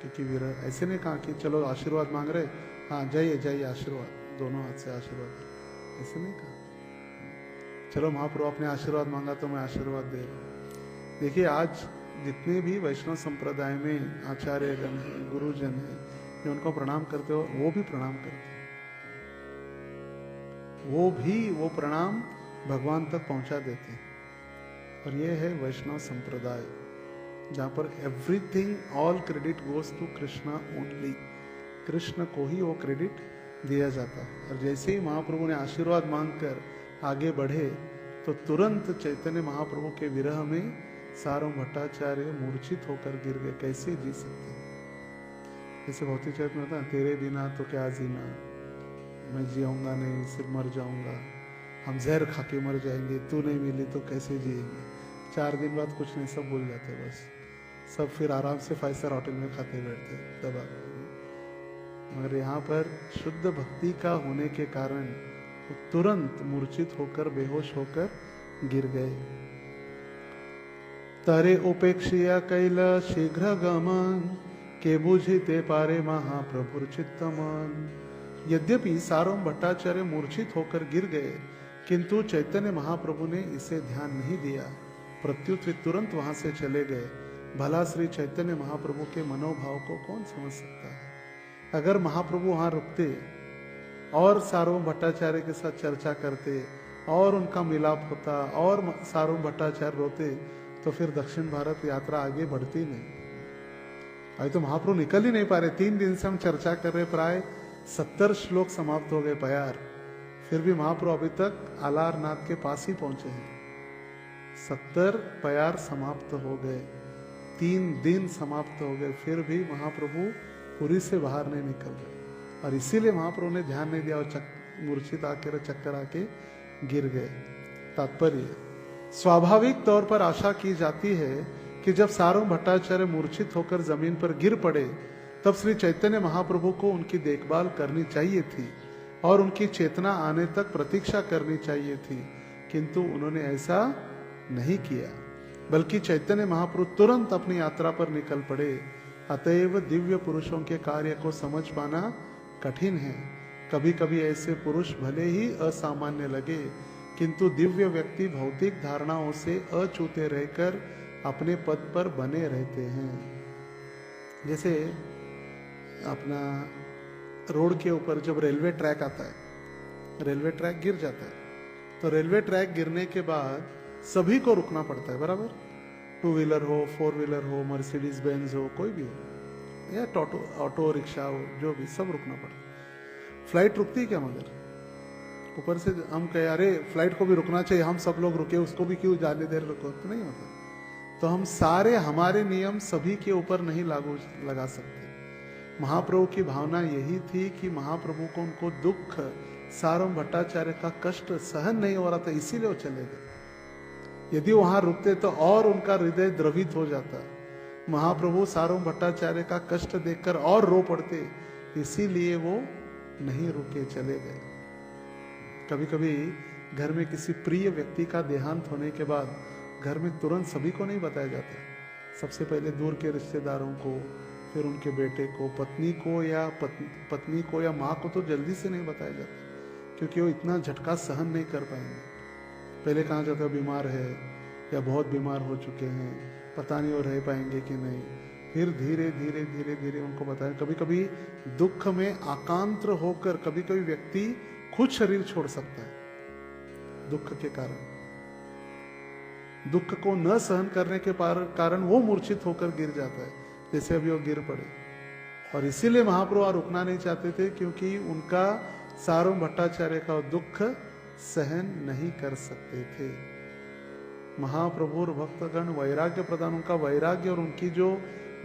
क्योंकि विरह ऐसे ने कहा कि चलो आशीर्वाद मांग रहे, हाँ जाइए जाइए आशीर्वाद, दोनों हाथ से आशीर्वाद, ऐसे नहीं कहा। चलो महाप्रभु आपने आशीर्वाद मांगा तो मैं आशीर्वाद दे रहा हूँ। देखिए आज जितने भी वैष्णव संप्रदाय में आचार्यगण हैं, गुरुजन हैं, जो उनको प्रणाम करते हो वो भी प्रणाम करते हैं, वो प्रणाम भगवान तक पहुंचा देते हैं। और ये है वैष्णव संप्रदाय, जहाँ पर everything, all credit goes to Krishna only. Krishna को ही वो क्रेडिट दिया जाता है। और जैसे ही महाप्रभु ने आशीर्वाद मांगकर आगे बढ़े, तो तुरंत चैतन्य महाप्रभु के विरह में सार्वभौम भट्टाचार्य मूर्छित होकर गिर गए। कैसे जी सकते हैं? जैसे भौतिक जगत में होता है, तेरे बिना तो क्या जीना, मैं जिऊंगा नहीं, सिर्फ मर जाऊंगा, हम जहर खा के मर जाएंगे, तू नहीं मिली तो कैसे जिएंगे। 4 दिन बाद कुछ नहीं, सब भूल जाते, बस सब फिर आराम से 5 स्टार होटल में खाते बैठते दबा। मगर यहाँ पर शुद्ध भक्ति का होने के कारण वो तुरंत मूर्छित होकर, बेहोश होकर गिर गए। तरे उपेक्षिया कैल शीघ्र गमन, के बुझिते पारे महाप्रभुर चित्तमन। यद्यपि सार्वभौम भट्टाचार्य मूर्छित होकर गिर गए, किंतु चैतन्य महाप्रभु ने इसे ध्यान नहीं दिया, प्रत्युत वे तुरंत वहां से चले गए। भला श्री चैतन्य महाप्रभु के मनोभाव को कौन समझ सकता है। अगर महाप्रभु वहां रुकते और सार्वभौम भट्टाचार्य के साथ चर्चा करते और उनका मिलाप होता और सार्वभौम भट्टाचार्य रोते, तो फिर दक्षिण भारत यात्रा आगे बढ़ती नहीं। अभी तो महाप्रभु निकल ही नहीं पा रहे। 3 दिन से हम चर्चा कर रहे, प्राय 70 श्लोक समाप्त हो गए प्यार, फिर भी महाप्रभु अभी तक आलारनाथ के पास ही पहुंचे हैं। 70 प्यार समाप्त हो गए, 3 दिन समाप्त हो गए, फिर भी महाप्रभु पुरी से बाहर नहीं निकल रहे। और इसीलिए महाप्रभु ने ध्यान नहीं दिया और मूर्छित आकर चक्कर आके गिर गए। तात्पर्य, स्वाभाविक तौर पर आशा की जाती है कि जब सार्वभौम भट्टाचार्य मूर्छित होकर जमीन पर गिर पड़े, तब श्री चैतन्य महाप्रभु को उनकी देखभाल करनी चाहिए थी और उनकी चेतना आने तक प्रतीक्षा करनी चाहिए थी, किंतु उन्होंने ऐसा नहीं किया, बल्कि चैतन्य महाप्रभु तुरंत अपनी यात्रा पर निकल पड़े। अतएव दिव्य पुरुषों के कार्य को समझ पाना कठिन है। कभी कभी ऐसे पुरुष भले ही असामान्य लगे, किंतु दिव्य व्यक्ति भौतिक धारणाओं से अछूते रहकर अपने पद पर बने रहते हैं। जैसे अपना रोड के ऊपर जब रेलवे ट्रैक आता है, रेलवे ट्रैक गिर जाता है, तो रेलवे ट्रैक गिरने के बाद सभी को रुकना पड़ता है, बराबर। 2 व्हीलर हो, 4 व्हीलर हो, मर्सिडीज बेंज हो, कोई भी हो, या ऑटो रिक्शा हो, जो भी, सब रुकना पड़ता है। फ्लाइट रुकती क्या? मगर ऊपर से हम कहे अरे फ्लाइट को भी रुकना चाहिए, हम सब लोग रुके, उसको भी क्यों ज्यादा देर रुको, तो नहीं होता। तो हम सारे हमारे नियम सभी के ऊपर नहीं लागू लगा सकते। महाप्रभु की भावना यही थी कि महाप्रभु को उनको दुख, सार्वभौम भट्टाचार्य का कष्ट सहन नहीं हो रहा था, इसीलिए वो चले गए। यदि वहां रुकते तो और उनका हृदय द्रवित हो जाता। महाप्रभु सार्वभौम भट्टाचार्य का कष्ट देखकर और रो पड़ते, इसीलिए वो नहीं रुके, चले गए। कभी कभी घर में किसी प्रिय व्यक्ति का देहांत होने के बाद घर में तुरंत सभी को नहीं बताया जाता, सबसे पहले दूर के रिश्तेदारों को, फिर उनके बेटे को, पत्नी को या माँ को तो जल्दी से नहीं बताया जाता, क्योंकि वो इतना झटका सहन नहीं कर पाएंगे। पहले कहा जाता बीमार है या बहुत बीमार हो चुके हैं, पता नहीं वो रह पाएंगे कि नहीं, फिर धीरे धीरे धीरे धीरे उनको बताया। कभी कभी दुख में आकांत्र होकर कभी कभी व्यक्ति खुद शरीर छोड़ सकता है दुख के कारण। दुख को न सहन करने के कारण वो मूर्छित होकर गिर जाता है, जैसे अभी वो गिर पड़े। और इसीलिए महाप्रभु रुकना नहीं चाहते थे, क्योंकि उनका सार्वभौम भट्टाचार्य का दुख सहन नहीं कर सकते थे। महाप्रभु और भक्तगण वैराग्य प्रदान, उनका वैराग्य और उनकी जो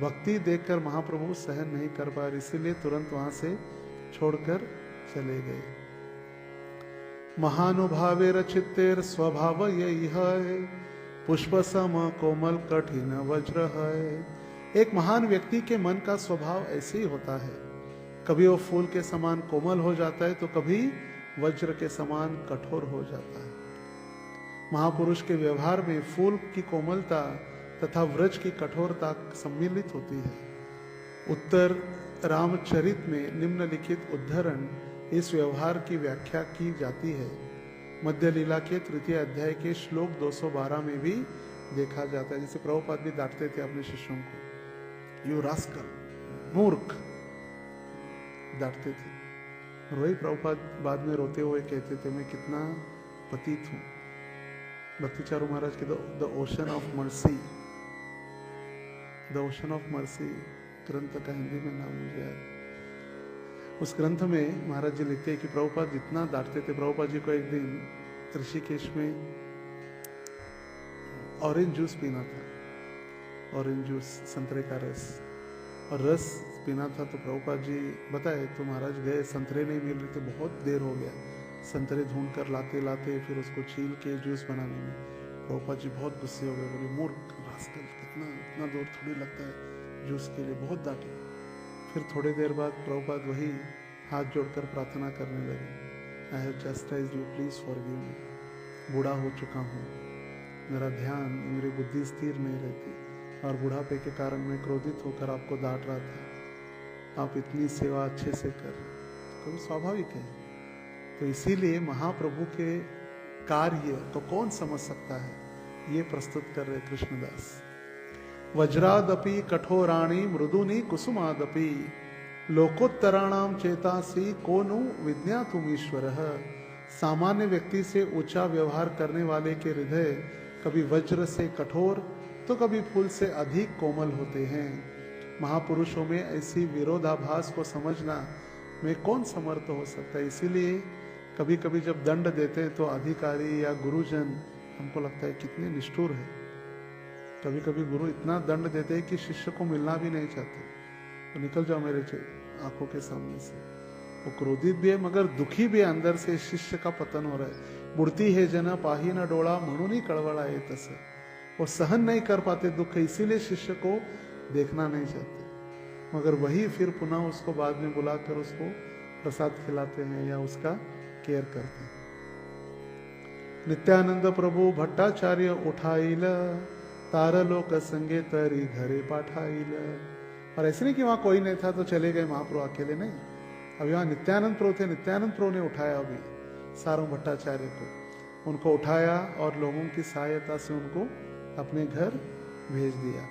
भक्ति देखकर महाप्रभु सहन नहीं कर पाए, इसीलिए तुरंत वहां से छोड़कर चले गए। महानुभावेर चित्तेर स्वभाव यही है, पुष्प सम कोमल कठिन वज्र है। एक महान व्यक्ति के मन का स्वभाव ऐसे ही होता है, कभी वो फूल के समान कोमल हो जाता है, तो कभी वज्र के समान कठोर हो जाता है। महापुरुष के व्यवहार में फूल की कोमलता तथा व्रज की कठोरता सम्मिलित होती है। उत्तर रामचरित में निम्नलिखित उद्धरण इस व्यवहार की व्याख्या की जाती है। मध्य लीला के 3 अध्याय के श्लोक 212 में भी देखा जाता है। जैसे प्रभुपाद भी डांटते थे अपने शिष्यों को, यू रास्कल, मूर्ख, डांटते थे। और वही प्रभुपाद बाद में रोते हुए कहते थे, मैं कितना पतित हूं। भक्ति चारू महाराज के the ocean of mercy, the ocean of mercy ग्रंथ का हिंदी में नाम मुझे याद। उस ग्रंथ में महाराज जी लिखते हैं कि प्रभुपाद जितना डांटते थे। प्रभुपाद जी को एक दिन ऋषिकेश में ऑरेंज जूस पीना था, ऑरेंज जूस, संतरे का रस, और रस पीना था। तो प्रभुपाद जी बताए तो महाराज गए, संतरे नहीं मिल रहे थे, बहुत देर हो गया, संतरे ढूंढ कर लाते लाते फिर उसको छील के जूस बनाने में प्रभुपाद जी बहुत गुस्से हो गए, बोले मूर्ख रास्कल, इतना दूर थोड़ी लगता है जूस के लिए, बहुत डांटे। फिर थोड़ी देर बाद प्रभुपाद वही हाथ जोड़कर प्रार्थना करने लगे, I have chastised you, please forgive me. बूढ़ा हो चुका हूँ, मेरा ध्यान, मेरी बुद्धि स्थिर नहीं रहती, और बुढ़ापे के कारण मैं क्रोधित होकर आपको डांट रहा था, आप इतनी सेवा अच्छे से कर रहे, कभी स्वाभाविक है। तो इसीलिए महाप्रभु के कार्य तो कौन समझ सकता है, ये प्रस्तुत कर रहे कृष्णदास। वज्रादपि कठोराणी मृदुनि कुसुमादपि लोकोत्तराणाम चेतासी को नु विज्ञातुमीश्वरः। सामान्य व्यक्ति से ऊंचा व्यवहार करने वाले के हृदय कभी वज्र से कठोर तो कभी फूल से अधिक कोमल होते हैं। महापुरुषों में ऐसी विरोधाभास को समझना में कौन समर्थ हो सकता है। इसीलिए कभी कभी जब दंड देते हैं तो अधिकारी या गुरुजन हमको लगता है कितने निष्ठुर है। कभी कभी गुरु इतना दंड देते हैं कि शिष्य को मिलना भी नहीं चाहते, तो निकल जाओ मेरे आंखों के सामने से। वो क्रोधित भी है मगर दुखी भी अंदर से, शिष्य का पतन हो रहा है। बुढ़ती है जना पाही न डोळा म्हणून ही कड़वड़ा है तसे। वो सहन नहीं कर पाते दुख, इसीलिए शिष्य को देखना नहीं चाहते। मगर वही फिर पुनः उसको बाद में बुलाकर उसको प्रसाद खिलाते हैं या उसका केयर करते हैं। नित्यानंद प्रभु भट्टाचार्य उठाइल तारलोक संगे तरी घरे पाठाइल। और ऐसे नहीं कि वहां कोई नहीं था तो चले गए महाप्रभु अकेले, नहीं। अभी वहां नित्यानंद प्रभु थे, नित्यानंद प्रभु ने उठाया अभी सारों भट्टाचार्य को, उनको उठाया और लोगों की सहायता से उनको अपने घर भेज दिया।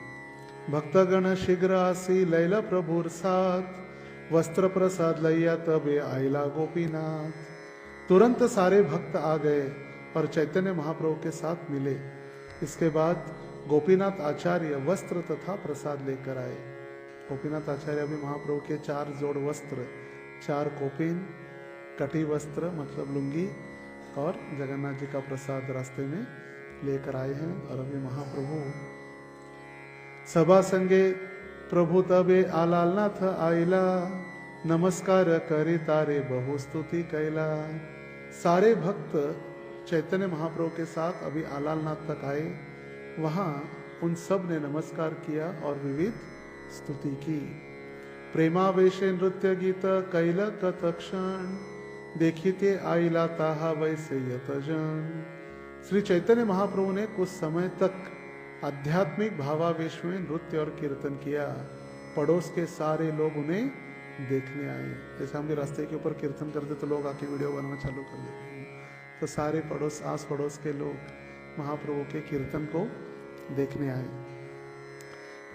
भक्तगण शीघ्र आसी लैला प्रभुर साथ वस्त्र प्रसाद लैया तबे आइला गोपीनाथ। तुरंत सारे भक्त आ गए और चैतन्य महाप्रभु के साथ मिले। इसके बाद गोपीनाथ आचार्य वस्त्र तथा प्रसाद लेकर आए। गोपीनाथ आचार्य भी महाप्रभु के 4 जोड़ वस्त्र, 4 कोपिन, कटी वस्त्र मतलब लुंगी और जगन्नाथ जी का प्रसाद रास्ते में लेकर आए हैं। और अभी महाप्रभु सभा संगे प्रभु तबे आलालनाथ आइला नमस्कार करे तारे बहु स्तुति कैला। सारे भक्त चैतन्य महाप्रभु के साथ अभी आलालनाथ तक आए। वहां उन सब ने नमस्कार किया और विविध स्तुति की। प्रेमावेशे नृत्य गीत कैल कतक्षण देखिते आइला ताहा वैसे यतजन। श्री चैतन्य महाप्रभु ने कुछ समय तक आध्यात्मिक भावावेश में नृत्य और कीर्तन किया। पड़ोस के सारे लोग उन्हें देखने आए। जैसे हम भी रास्ते के ऊपर कीर्तन करते तो लोग आके वीडियो बनाना चालू कर देते हैं, तो सारे पड़ोस, आस पड़ोस के लोग महाप्रभु के कीर्तन को देखने आए।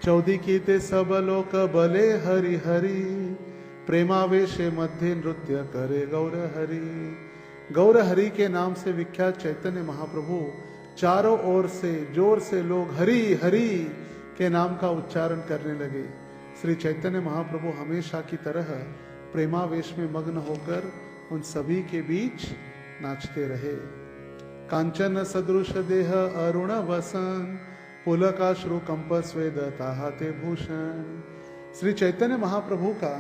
चौदी कीते सब लोक बले हरि हरि प्रेमावेशे मध्य नृत्य करे गौर हरि। गौर हरि के नाम से विख्यात चैतन्य महाप्रभु चारों ओर से जोर से लोग हरि हरि के नाम का उच्चारण करने लगे। श्री चैतन्य महाप्रभु हमेशा की तरह प्रेमावेश में मग्न होकर उन सभी के बीच नाचते रहे। कांचन सदृश देह अरुण वसन पुलकाश्रु कंप स्वेद ताहाते भूषण। श्री चैतन्य महाप्रभु का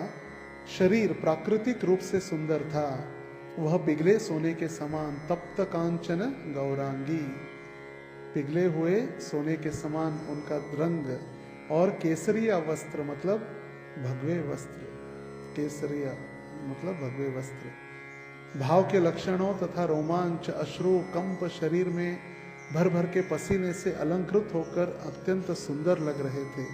शरीर प्राकृतिक रूप से सुंदर था। वह पिघले सोने के समान तप्त कांचन गौरांगी, पिघले हुए सोने के समान उनका रंग, और केसरिया वस्त्र मतलब भगवे वस्त्र, केसरिया मतलब भगवे वस्त्र। भाव के लक्षणों तथा रोमांच, अश्रु, कंप शरीर में भर भर के पसीने से अलंकृत होकर अत्यंत सुंदर लग रहे थे।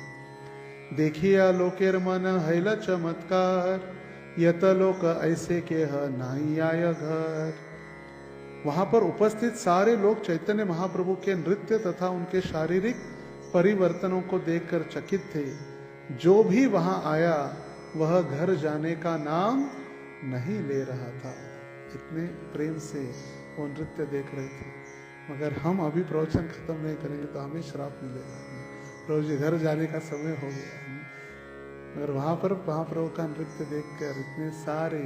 देखिया लोकेर मन हैला चमत्कार यत लोक ऐसे के नाई आय घर। वहां पर उपस्थित सारे लोग चैतन्य महाप्रभु के नृत्य तथा उनके शारीरिक परिवर्तनों को देखकर चकित थे। जो भी वहां आया वह घर जाने का नाम नहीं ले रहा था। इतने प्रेम से वो नृत्य देख रहे थे। मगर हम अभी प्रवचन खत्म नहीं करेंगे तो हमें श्राप मिलेगा, प्रभु जी घर जाने का समय हो गया। मगर वहां पर महाप्रभु का नृत्य देखकर इतने सारे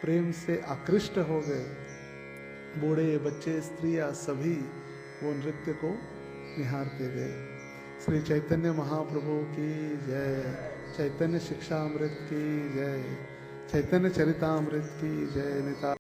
प्रेम से आकृष्ट हो गए। बूढ़े, बच्चे, स्त्रियां सभी वो नृत्य को निहारते गए। श्री चैतन्य महाप्रभु की जय, चैतन्य शिक्षा अमृत की जय, चैतन्य चरितामृत की जय। निता